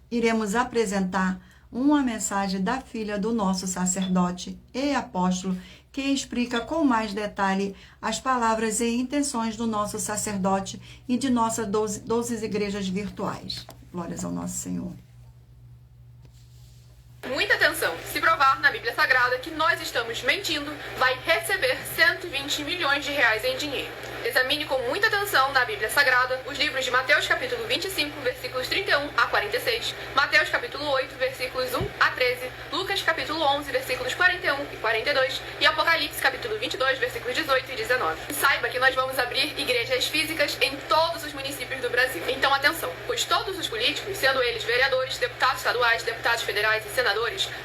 iremos apresentar uma mensagem da filha do nosso sacerdote e apóstolo, que explica com mais detalhe as palavras e intenções do nosso sacerdote e de nossas 12 igrejas virtuais. Glórias ao nosso Senhor. Muita atenção! Se provar na Bíblia Sagrada que nós estamos mentindo, vai receber 120 milhões de reais em dinheiro. Examine com muita atenção na Bíblia Sagrada os livros de Mateus capítulo 25, versículos 31 a 46, Mateus capítulo 8, versículos 1 a 13, Lucas capítulo 11, versículos 41 e 42 e Apocalipse capítulo 22, versículos 18 e 19. E saiba que nós vamos abrir igrejas físicas em todos os municípios do Brasil. Então atenção, pois todos os políticos, sendo eles vereadores, deputados estaduais, deputados federais e senadores,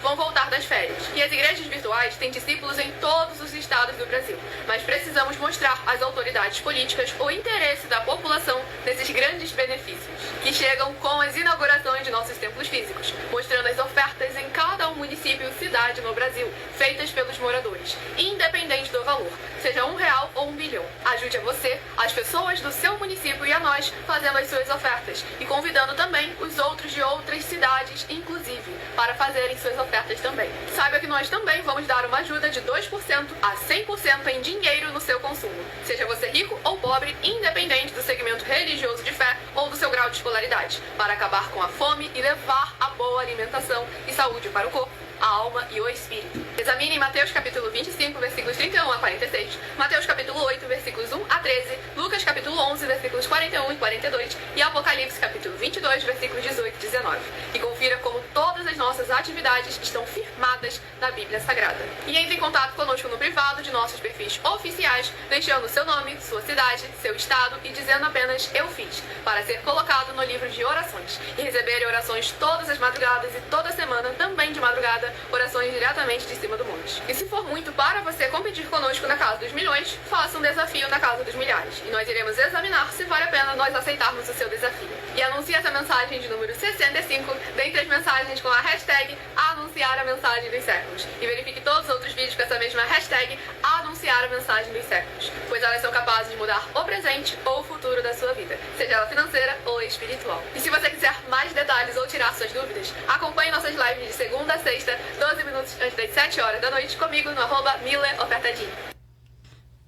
vão voltar das férias. E as igrejas virtuais têm discípulos em todos os estados do Brasil. Mas precisamos mostrar às autoridades políticas o interesse da população nesses grandes benefícios, que chegam com as inaugurações de nossos templos físicos, mostrando as ofertas em cada município e cidade no Brasil, feitas pelos moradores, independente do valor, seja R$1 ou R$1 bilhão. Ajude a você, as pessoas do seu município e a nós, fazendo as suas ofertas, e convidando também os outros de outras cidades, inclusive, para fazerem suas ofertas também. Saiba que nós também vamos dar uma ajuda de 2% a 100% em dinheiro no seu consumo, seja você rico ou pobre, independente do segmento religioso de fé ou do seu grau de escolaridade, para acabar com a fome e levar a boa alimentação e saúde para o corpo, a alma e o espírito. Examine Mateus capítulo 25, versículos 31 a 46, Mateus capítulo 8, versículos 1 a 13, Lucas capítulo 11, versículos 41 e 42 e Apocalipse capítulo 22, versículos 18 e 19. E confira como todas as nossas atividades estão firmadas na Bíblia Sagrada. E entre em contato conosco no privado de nossos perfis oficiais, deixando seu nome, sua cidade, seu estado e dizendo apenas "eu fiz", para ser colocado no livro de orações e receber orações todas as madrugadas e toda semana, também de madrugada, orações diretamente de cima do monte. E se for muito para você competir conosco na Casa dos Milhões, faça um desafio na Casa dos Milhares. E nós iremos examinar se vale a pena nós aceitarmos o seu desafio. E anuncie essa mensagem de número 65 dentre as mensagens com a hashtag anunciar a mensagem dos séculos. E verifique todos os outros vídeos com essa mesma hashtag anunciar a mensagem dos séculos, pois elas são capazes de mudar o presente ou o futuro da sua vida, seja ela financeira ou espiritual. E se você quiser mais detalhes ou tirar suas dúvidas, acompanhe nossas lives de segunda a sexta, 12 minutos antes das 7 horas da noite, comigo no @MileOfertadinho.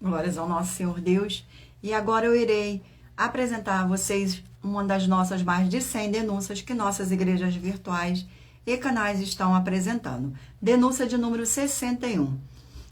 Glórias ao nosso Senhor Deus. E agora eu irei apresentar a vocês uma das nossas mais de 100 denúncias que nossas igrejas virtuais e canais estão apresentando. Denúncia de número 61.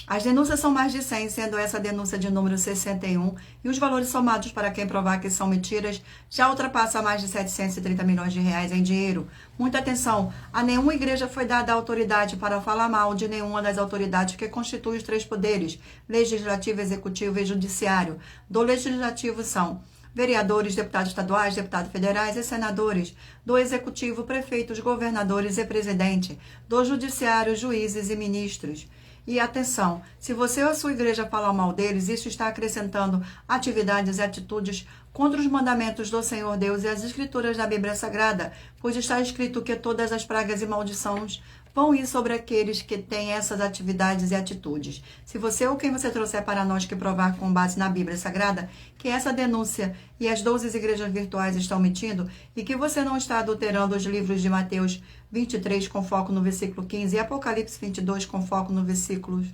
As denúncias são mais de 100, sendo essa denúncia de número 61, e os valores somados para quem provar que são mentiras já ultrapassa mais de 730 milhões de reais em dinheiro. Muita atenção, a nenhuma igreja foi dada a autoridade para falar mal de nenhuma das autoridades que constituem os três poderes, legislativo, executivo e judiciário. Do legislativo são vereadores, deputados estaduais, deputados federais e senadores. Do executivo, prefeitos, governadores e presidente. Do judiciário, juízes e ministros. E atenção, se você ou a sua igreja falar mal deles, isso está acrescentando atividades e atitudes contra os mandamentos do Senhor Deus e as escrituras da Bíblia Sagrada, pois está escrito que todas as pragas e maldições vão ir sobre aqueles que têm essas atividades e atitudes. Se você ou quem você trouxer para nós que provar com base na Bíblia Sagrada que essa denúncia e as 12 igrejas virtuais estão mentindo e que você não está adulterando os livros de Mateus 23 com foco no versículo 15 e Apocalipse 22 com foco no versículo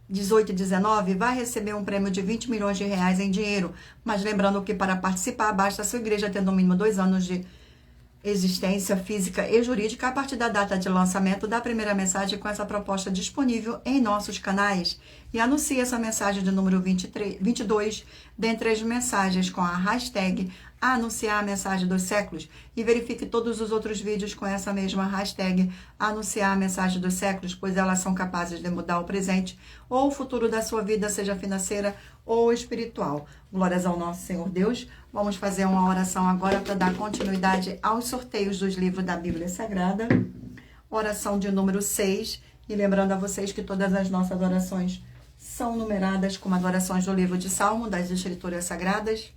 18 e 19, vai receber um prêmio de 20 milhões de reais em dinheiro. Mas lembrando que para participar, basta a sua igreja ter no mínimo 2 anos de existência física e jurídica a partir da data de lançamento da primeira mensagem com essa proposta disponível em nossos canais. E anuncie essa mensagem de número 22 dentre as mensagens com a hashtag anunciar a mensagem dos séculos e verifique todos os outros vídeos com essa mesma hashtag anunciar a mensagem dos séculos, pois elas são capazes de mudar o presente ou o futuro da sua vida, seja financeira ou espiritual. Glórias ao nosso Senhor Deus. Vamos fazer uma oração agora para dar continuidade aos sorteios dos livros da Bíblia Sagrada. Oração de número 6. E lembrando a vocês que todas as nossas orações são numeradas como as orações do livro de Salmo, das Escrituras Sagradas.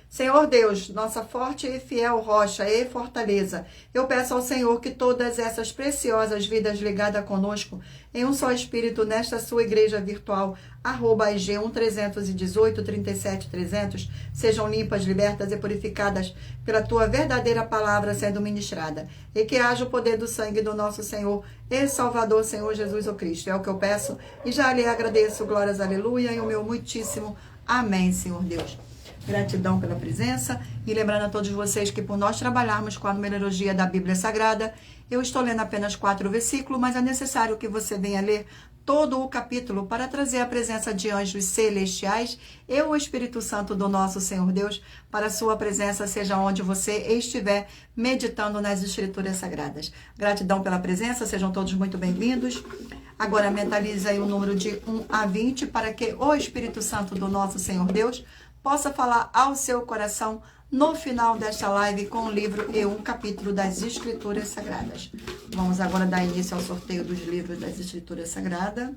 Senhor Deus, nossa forte e fiel rocha e fortaleza, eu peço ao Senhor que todas essas preciosas vidas ligadas conosco em um só espírito nesta sua igreja virtual, @IG131837300, sejam limpas, libertas e purificadas pela tua verdadeira palavra sendo ministrada, e que haja o poder do sangue do nosso Senhor e Salvador, Senhor Jesus o Cristo. É o que eu peço e já lhe agradeço. Glórias, aleluia, e o meu muitíssimo amém, Senhor Deus. Gratidão pela presença e lembrando a todos vocês que por nós trabalharmos com a numerologia da Bíblia Sagrada, eu estou lendo apenas 4 versículos, mas é necessário que você venha ler todo o capítulo para trazer a presença de anjos celestiais e o Espírito Santo do nosso Senhor Deus para a sua presença, seja onde você estiver meditando nas Escrituras Sagradas. Gratidão pela presença, sejam todos muito bem-vindos. Agora mentalize aí o número de 1 a 20 para que o Espírito Santo do nosso Senhor Deus possa falar ao seu coração no final desta live com o livro e um capítulo das Escrituras Sagradas. Vamos agora dar início ao sorteio dos livros das Escrituras Sagradas.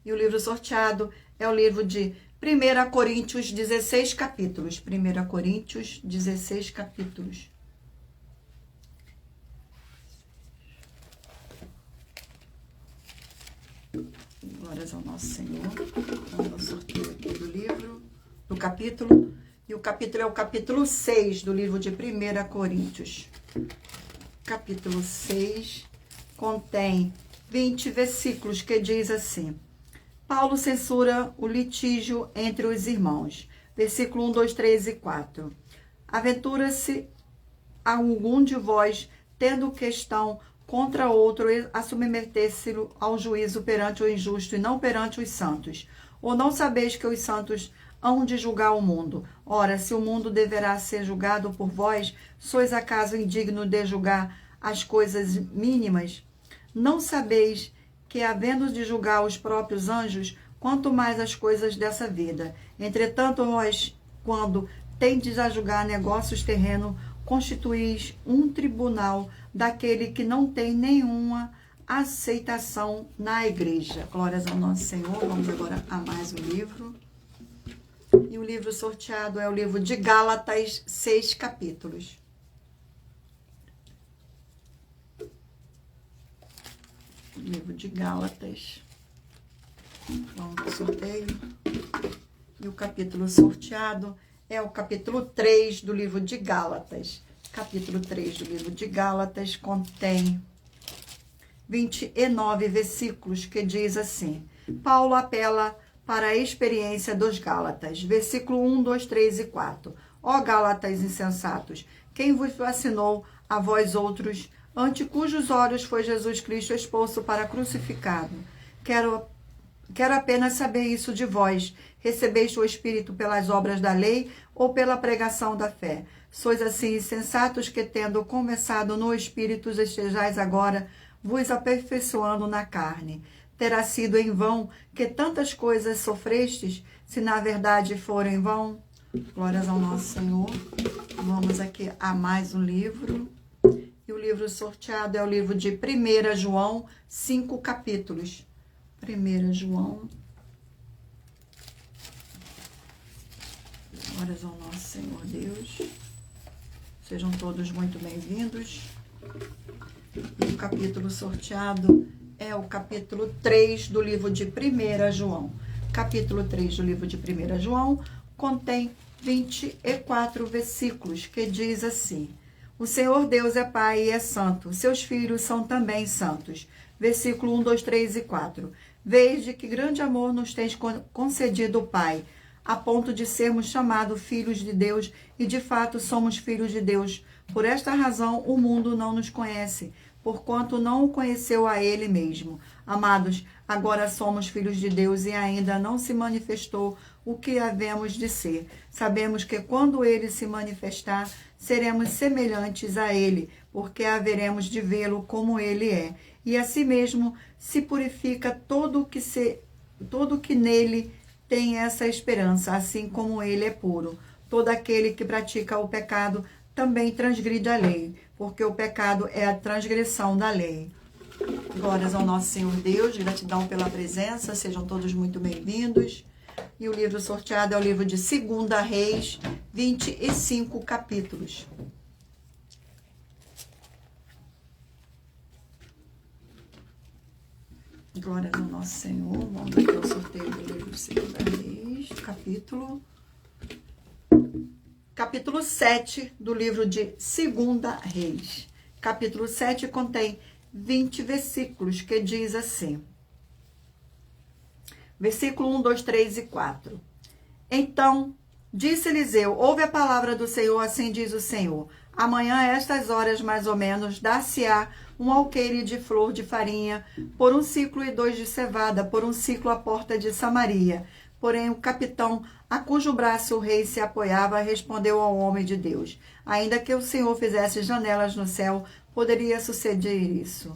E o livro sorteado é o livro de 1 Coríntios, 16 capítulos. 1 Coríntios, 16 capítulos. Glórias ao nosso Senhor. Vamos ao sorteio aqui do livro, do capítulo. E o capítulo é o capítulo 6 do livro de 1 Coríntios. Capítulo 6 contém 20 versículos que diz assim: Paulo censura o litígio entre os irmãos. Versículo 1, 2, 3 e 4. Aventura-se algum de vós, tendo questão contra outro, a submeter-se ao juízo perante o injusto e não perante os santos? Ou não sabeis que os santos hão de julgar o mundo? Ora, se o mundo deverá ser julgado por vós, sois acaso indigno de julgar as coisas mínimas? Não sabeis que, havendo de julgar os próprios anjos, quanto mais as coisas dessa vida? Entretanto, vós, quando tendes a julgar negócios terrenos, constituís um tribunal daquele que não tem nenhuma aceitação na igreja. Glórias ao nosso Senhor. Vamos agora a mais um livro. E o livro sorteado é o livro de Gálatas, 6 capítulos. O livro de Gálatas. Vamos para o sorteio. E o capítulo sorteado é o capítulo 3 do livro de Gálatas. Capítulo 3 do livro de Gálatas contém 29 versículos que diz assim: Paulo apela para a experiência dos Gálatas. Versículo 1, 2, 3 e 4. Ó Gálatas insensatos, quem vos vacinou a vós outros, ante cujos olhos foi Jesus Cristo exposto para crucificado? Quero apenas saber isso de vós. Recebeste o Espírito pelas obras da lei ou pela pregação da fé? Sois assim insensatos que, tendo começado no Espírito, estejais agora vos aperfeiçoando na carne. Terá sido em vão que tantas coisas sofrestes, se na verdade foram em vão? Glórias ao nosso Senhor. Vamos aqui a mais um livro. E o livro sorteado é o livro de 1 João, 5 capítulos. 1 João. Glórias ao nosso Senhor Deus. Sejam todos muito bem-vindos. E o capítulo sorteado é o capítulo 3 do livro de 1 João. Capítulo 3 do livro de 1 João contém 24 versículos, que diz assim: o Senhor Deus é Pai e é santo, seus filhos são também santos. Versículo 1, 2, 3 e 4. Vês de que grande amor nos tens concedido o Pai, a ponto de sermos chamados filhos de Deus, e de fato somos filhos de Deus. Por esta razão o mundo não nos conhece, porquanto não o conheceu a Ele mesmo. Amados, agora somos filhos de Deus e ainda não se manifestou o que havemos de ser. Sabemos que quando Ele se manifestar, seremos semelhantes a Ele, porque haveremos de vê-lo como Ele é. E assim mesmo se purifica todo que nele tem essa esperança, assim como Ele é puro. Todo aquele que pratica o pecado também transgride a lei, porque o pecado é a transgressão da lei. Glórias ao nosso Senhor Deus, gratidão pela presença, sejam todos muito bem-vindos. E o livro sorteado é o livro de 2 Reis, 25 capítulos. Glórias ao nosso Senhor. Vamos aqui ao sorteio do livro de 2 Reis, capítulo 7 do livro de 2 Reis. Capítulo 7 contém 20 versículos, que diz assim. Versículo 1, 2, 3 e 4. Então, disse Eliseu, ouve a palavra do Senhor, assim diz o Senhor. Amanhã, a estas horas mais ou menos, dar-se-á um alqueire de flor de farinha, por 1 ciclo e 2 de cevada, por 1 ciclo à porta de Samaria. Porém, o capitão, a cujo braço o rei se apoiava, respondeu ao homem de Deus: ainda que o Senhor fizesse janelas no céu, poderia suceder isso.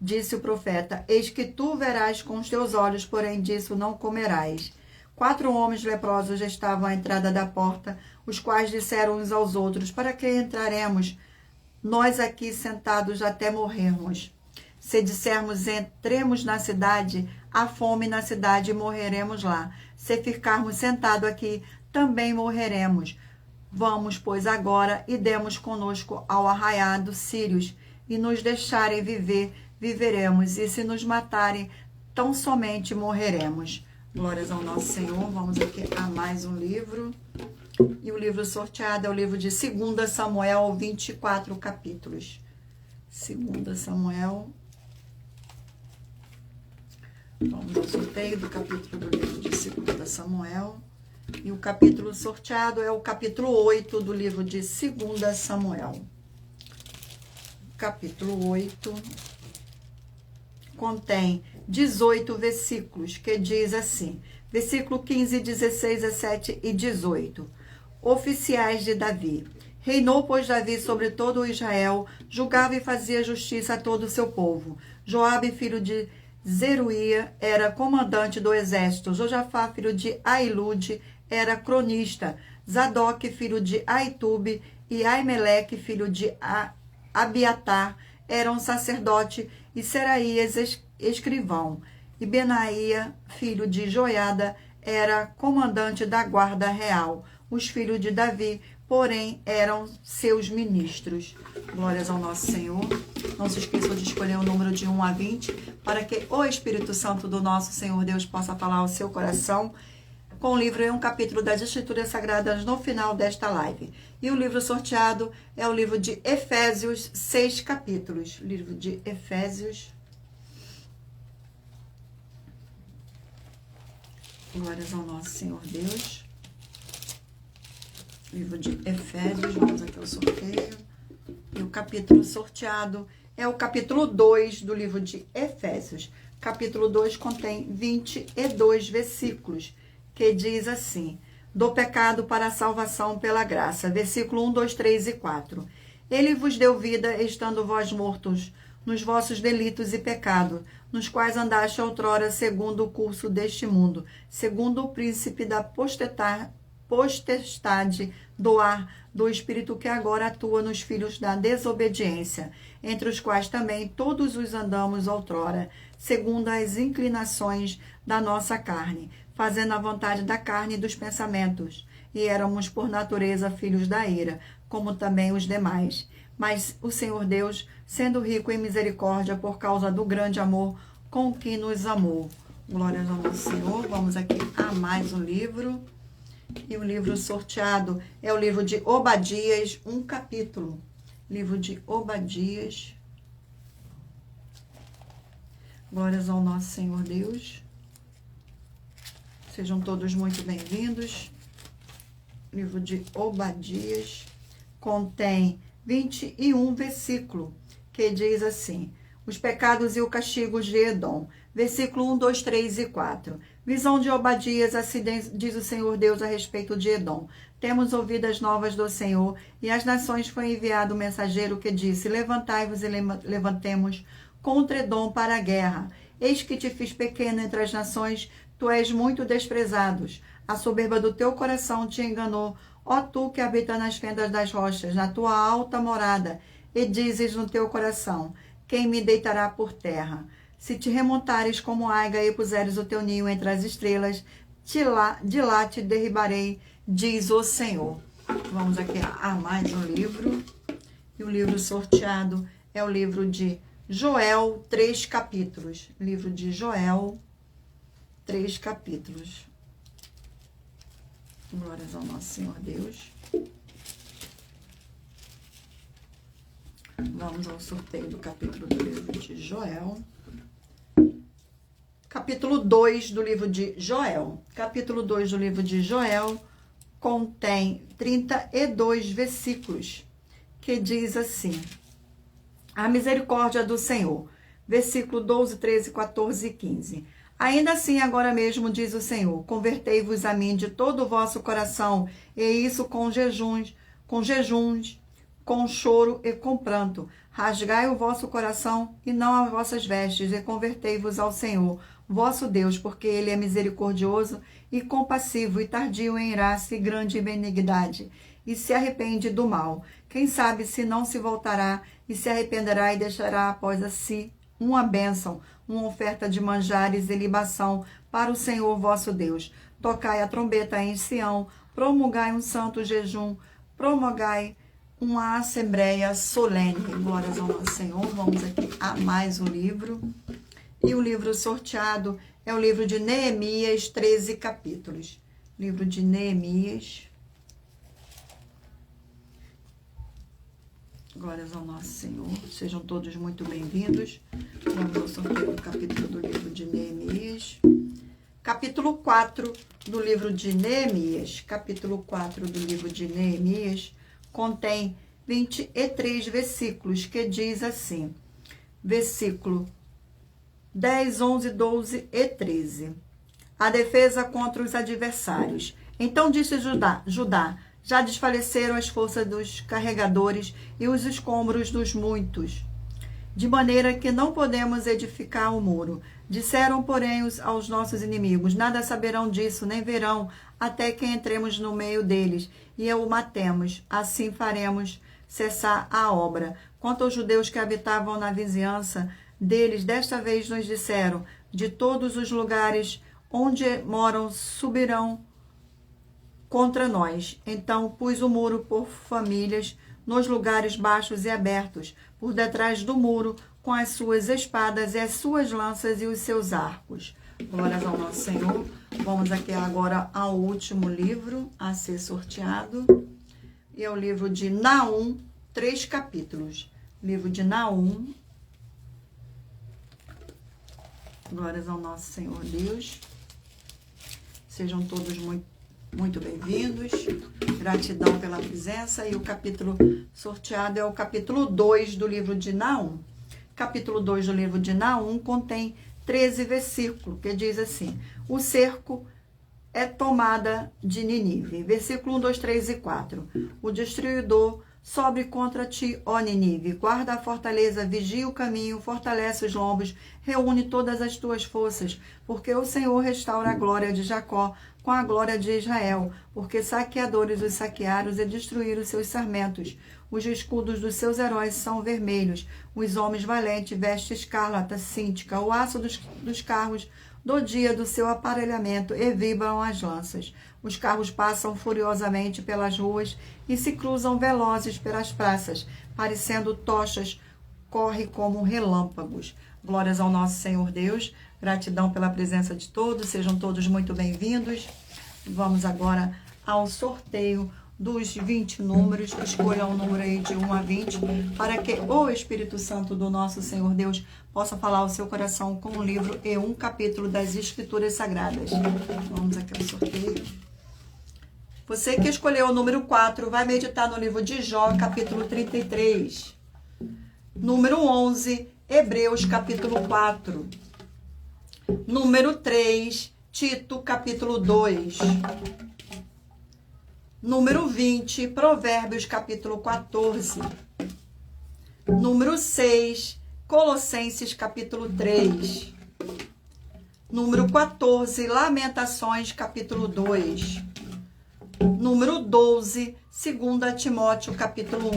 Disse o profeta: eis que tu verás com os teus olhos, porém disso não comerás. 4 homens leprosos estavam à entrada da porta, os quais disseram uns aos outros: para que entraremos nós aqui sentados até morrermos? Se dissermos entremos na cidade, há fome na cidade e morreremos lá. Se ficarmos sentados aqui, também morreremos. Vamos, pois, agora e demos conosco ao arraial dos sírios, e nos deixarem viver, viveremos, e se nos matarem, tão somente morreremos. Glórias ao nosso Senhor. Vamos aqui a mais um livro. E o livro sorteado é o livro de 2 Samuel, 24 capítulos. 2 Samuel. Vamos ao sorteio do capítulo do livro de 2 Samuel. E o capítulo sorteado é o capítulo 8 do livro de 2 Samuel. Capítulo 8 contém 18 versículos, que diz assim, versículo 15, 16, 17 e 18. Oficiais de Davi. Reinou, pois, Davi sobre todo o Israel, julgava e fazia justiça a todo o seu povo. Joabe, filho de Zeruia, era comandante do exército. Josafá, filho de Ailude, era cronista. Zadok, filho de Aitube, e Aimeleque, filho de Abiatar, eram sacerdote, e Seraías, escrivão. E Benaía, filho de Joiada, era comandante da guarda real. Os filhos de Davi, porém, eram seus ministros. Glórias ao nosso Senhor. Não se esqueçam de escolher o número de 1 a 20, para que o Espírito Santo do nosso Senhor Deus possa falar ao seu coração, com o livro e um capítulo das Escrituras Sagradas no final desta live. E o livro sorteado é o livro de Efésios, 6 capítulos. Livro de Efésios. Glórias ao nosso Senhor Deus. Livro de Efésios, vamos aqui ao sorteio. E o capítulo sorteado é o capítulo 2 do livro de Efésios. Capítulo 2 contém 22 versículos, que diz assim: do pecado para a salvação pela graça. Versículo 1, 2, 3 e 4. Ele vos deu vida, estando vós mortos nos vossos delitos e pecado, nos quais andaste outrora segundo o curso deste mundo, segundo o príncipe da potestade do ar, do espírito que agora atua nos filhos da desobediência, entre os quais também todos os andamos outrora, segundo as inclinações da nossa carne, fazendo a vontade da carne e dos pensamentos, e éramos por natureza filhos da ira, como também os demais. Mas o Senhor Deus, sendo rico em misericórdia, por causa do grande amor com que nos amou. Glórias ao nosso Senhor. Vamos aqui a mais um livro. E o livro sorteado é o livro de Obadias, um capítulo. Livro de Obadias. Glórias ao nosso Senhor Deus. Sejam todos muito bem-vindos. Livro de Obadias contém 21 versículos, que diz assim: os pecados e o castigo de Edom. Versículo 1, 2, 3 e 4. Visão de Obadias, assim diz o Senhor Deus a respeito de Edom. Temos ouvido as novas do Senhor, e às nações foi enviado o mensageiro que disse: levantai-vos e levantemos contra Edom para a guerra. Eis que te fiz pequeno entre as nações, tu és muito desprezado. A soberba do teu coração te enganou, ó tu que habita nas fendas das rochas, na tua alta morada, e dizes no teu coração: quem me deitará por terra? Se te remontares como aiga e puseres o teu ninho entre as estrelas, de lá te derribarei, diz o Senhor. Vamos aqui a mais um livro. E o livro sorteado é o livro de Joel, 3 capítulos. Livro de Joel, 3 capítulos. Glórias ao nosso Senhor Deus. Vamos ao sorteio do capítulo do livro de Joel. Capítulo 2 do livro de Joel. Capítulo 2 do livro de Joel contém 32 versículos, que diz assim: a misericórdia do Senhor. Versículo 12, 13, 14 e 15. Ainda assim, agora mesmo, diz o Senhor, convertei-vos a mim de todo o vosso coração, e isso com jejuns, com choro e com pranto. Rasgai o vosso coração e não as vossas vestes, e convertei-vos ao Senhor, vosso Deus, porque Ele é misericordioso e compassivo, e tardio em graça e grande em benignidade, e se arrepende do mal. Quem sabe se não se voltará e se arrependerá e deixará após si uma bênção, uma oferta de manjares e libação para o Senhor vosso Deus. Tocai a trombeta em Sião, promulgai um santo jejum, promulgai uma assembleia solene. Glórias ao nosso Senhor. Vamos aqui a mais um livro. E o livro sorteado é o livro de Neemias, 13 capítulos. Livro de Neemias. Glórias ao nosso Senhor. Sejam todos muito bem-vindos. Vamos ao sorteio do capítulo do livro de Neemias. Capítulo 4 do livro de Neemias. Capítulo 4 do livro de Neemias contém 23 versículos, que diz assim. Versículo 10, 11, 12 e 13. A defesa contra os adversários. Então disse Judá, já desfaleceram as forças dos carregadores e os escombros dos muitos, de maneira que não podemos edificar o muro. Disseram, porém, aos nossos inimigos, nada saberão disso, nem verão, até que entremos no meio deles e o matemos. Assim faremos cessar a obra. Quanto aos judeus que habitavam na vizinhança deles, desta vez nos disseram, de todos os lugares onde moram subirão contra nós. Então pus o muro por famílias nos lugares baixos e abertos, por detrás do muro, com as suas espadas e as suas lanças e os seus arcos. Glórias ao nosso Senhor. Vamos aqui agora ao último livro a ser sorteado. E é o livro de Naum, 3 capítulos. Livro de Naum. Glórias ao nosso Senhor Deus. Sejam todos muito bem-vindos. Gratidão pela presença. E o capítulo sorteado é o capítulo 2 do livro de Naum. Capítulo 2 do livro de Naum contém 13 versículos, que diz assim: o cerco é tomada de Nínive. Versículo 1, 2, 3 e 4. O destruidor sobe contra ti, ó Nínive. Guarda a fortaleza, vigia o caminho, fortalece os lombos, reúne todas as tuas forças, porque o Senhor restaura a glória de Jacó com a glória de Israel, porque saqueadores os saquearam e destruíram seus sarmentos. Os escudos dos seus heróis são vermelhos, os homens valentes vestem escarlata cíntica, o aço dos carros do dia do seu aparelhamento e vibram as lanças. Os carros passam furiosamente pelas ruas e se cruzam velozes pelas praças, parecendo tochas, corre como relâmpagos. Glórias ao nosso Senhor Deus, gratidão pela presença de todos, sejam todos muito bem-vindos. Vamos agora ao sorteio dos 20 números, escolha um número aí de 1 a 20, para que o Espírito Santo do nosso Senhor Deus possa falar ao seu coração com um livro e um capítulo das Escrituras Sagradas. Vamos aqui ao sorteio. Você que escolheu o número 4 vai meditar no livro de Jó, capítulo 33. Número 11, Hebreus, capítulo 4. Número 3, Tito, capítulo 2. Número 20, Provérbios, capítulo 14. Número 6, Colossenses, capítulo 3. Número 14, Lamentações, capítulo 2. Número 12, 2 Timóteo, capítulo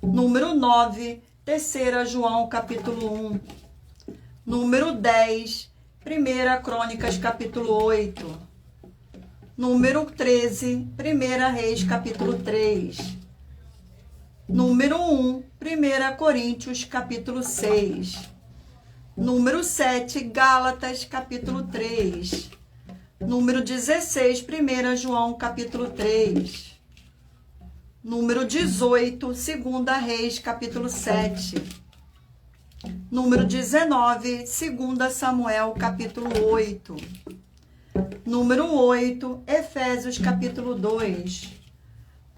1. Número 9, 3 João, capítulo 1. Número 10, 1 Crônicas, capítulo 8. Número 13, 1 Reis, capítulo 3. Número 1, 1 Coríntios, capítulo 6. Número 7, Gálatas, capítulo 3. Número 16, 1 João, capítulo 3. Número 18, 2 Reis, capítulo 7. Número 19, 2 Samuel, capítulo 8. Número 8, Efésios, capítulo 2.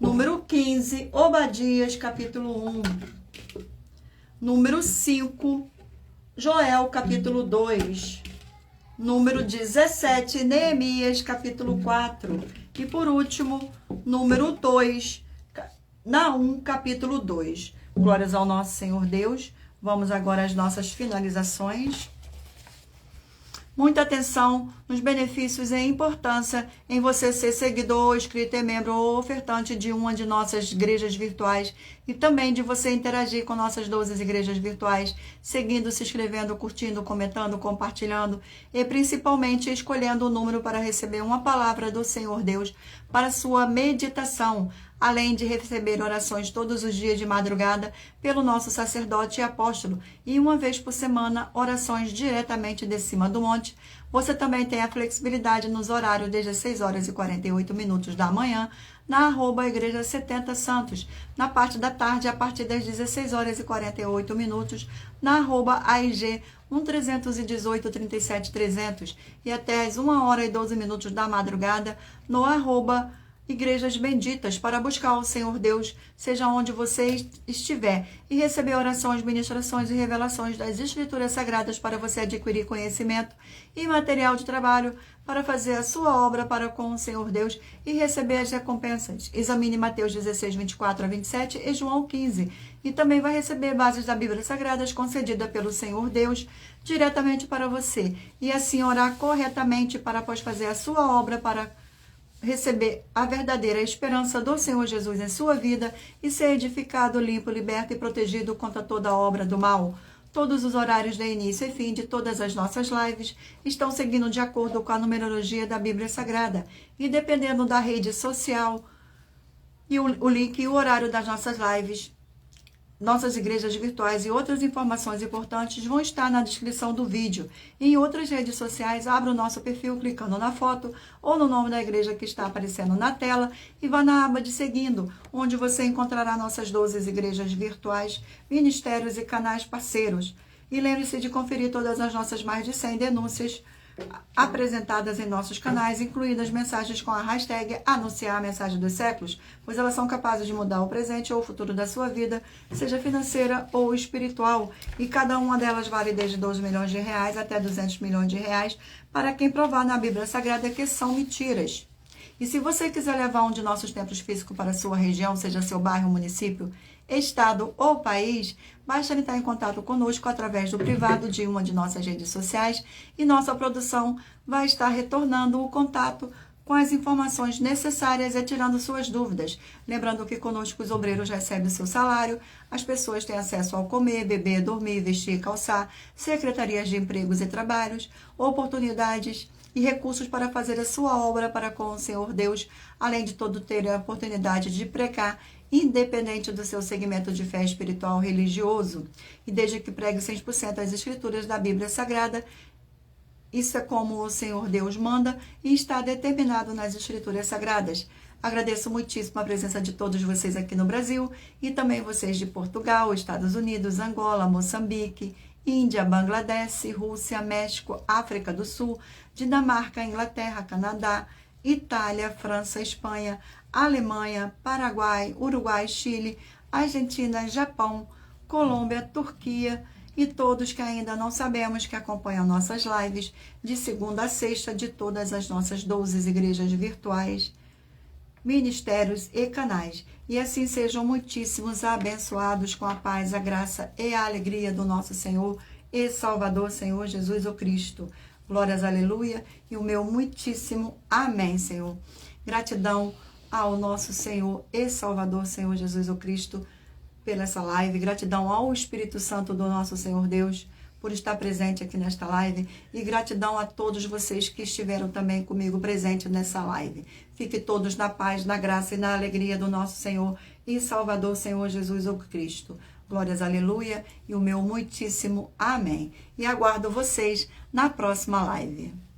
Número 15, Obadias, capítulo 1. Número 5, Joel, capítulo 2. Número 17, Neemias, capítulo 4. E por último, número 2, Naum, capítulo 2. Glórias ao nosso Senhor Deus. Vamos agora às nossas finalizações. Muita atenção nos benefícios e importância em você ser seguidor, inscrito e membro ou ofertante de uma de nossas igrejas virtuais e também de você interagir com nossas 12 igrejas virtuais, seguindo, se inscrevendo, curtindo, comentando, compartilhando e principalmente escolhendo o número para receber uma palavra do Senhor Deus para sua meditação, além de receber orações todos os dias de madrugada pelo nosso sacerdote e apóstolo, e uma vez por semana, orações diretamente de cima do monte. Você também tem a flexibilidade nos horários desde as 6 horas e 48 minutos da manhã, na @Igreja 70 Santos, na parte da tarde, a partir das 16 horas e 48 minutos, na @AIG 1318 37 300, e até as 1 hora e 12 minutos da madrugada, no Igrejas Benditas, para buscar o Senhor Deus, seja onde você estiver, e receber orações, ministrações e revelações das Escrituras Sagradas para você adquirir conhecimento e material de trabalho para fazer a sua obra para com o Senhor Deus e receber as recompensas. Examine Mateus 16, 24 a 27 e João 15. E também vai receber bases da Bíblia Sagradas concedida pelo Senhor Deus diretamente para você. E assim orar corretamente para após fazer a sua obra para receber a verdadeira esperança do Senhor Jesus em sua vida e ser edificado, limpo, liberto e protegido contra toda obra do mal. Todos os horários de início e fim de todas as nossas lives estão seguindo de acordo com a numerologia da Bíblia Sagrada. E dependendo da rede social e o link e o horário das nossas lives, nossas igrejas virtuais e outras informações importantes vão estar na descrição do vídeo. E em outras redes sociais, abra o nosso perfil clicando na foto ou no nome da igreja que está aparecendo na tela e vá na aba de seguindo, onde você encontrará nossas 12 igrejas virtuais, ministérios e canais parceiros. E lembre-se de conferir todas as nossas mais de 100 denúncias apresentadas em nossos canais, incluindo as mensagens com a hashtag Anunciar a Mensagem dos Séculos, pois elas são capazes de mudar o presente ou o futuro da sua vida, seja financeira ou espiritual, e cada uma delas vale desde 12 milhões de reais até 200 milhões de reais, para quem provar na Bíblia Sagrada que são mentiras. E se você quiser levar um de nossos templos físicos para a sua região, seja seu bairro, município, estado ou país, basta entrar em contato conosco através do privado de uma de nossas redes sociais e nossa produção vai estar retornando o contato com as informações necessárias e tirando suas dúvidas. Lembrando que conosco os obreiros recebem o seu salário, as pessoas têm acesso ao comer, beber, dormir, vestir e calçar, secretarias de empregos e trabalhos, oportunidades e recursos para fazer a sua obra para com o Senhor Deus, além de todo ter a oportunidade de pregar, independente do seu segmento de fé espiritual ou religioso, e desde que pregue 100% as escrituras da Bíblia Sagrada. Isso é como o Senhor Deus manda e está determinado nas escrituras sagradas. Agradeço muitíssimo a presença de todos vocês aqui no Brasil e também vocês de Portugal, Estados Unidos, Angola, Moçambique, Índia, Bangladesh, Rússia, México, África do Sul, Dinamarca, Inglaterra, Canadá, Itália, França, Espanha, Alemanha, Paraguai, Uruguai, Chile, Argentina, Japão, Colômbia, Turquia e todos que ainda não sabemos que acompanham nossas lives de segunda a sexta de todas as nossas 12 igrejas virtuais, ministérios e canais. E assim sejam muitíssimos abençoados com a paz, a graça e a alegria do nosso Senhor e Salvador, Senhor Jesus o Cristo. Glórias, aleluia, e o meu muitíssimo amém, Senhor. Gratidão ao nosso Senhor e Salvador, Senhor Jesus o Cristo, pela essa live. Gratidão ao Espírito Santo do nosso Senhor Deus, por estar presente aqui nesta live. E gratidão a todos vocês que estiveram também comigo presente nessa live. Fiquem todos na paz, na graça e na alegria do nosso Senhor e Salvador, Senhor Jesus o Cristo. Glórias, aleluia, e o meu muitíssimo amém. E aguardo vocês na próxima live.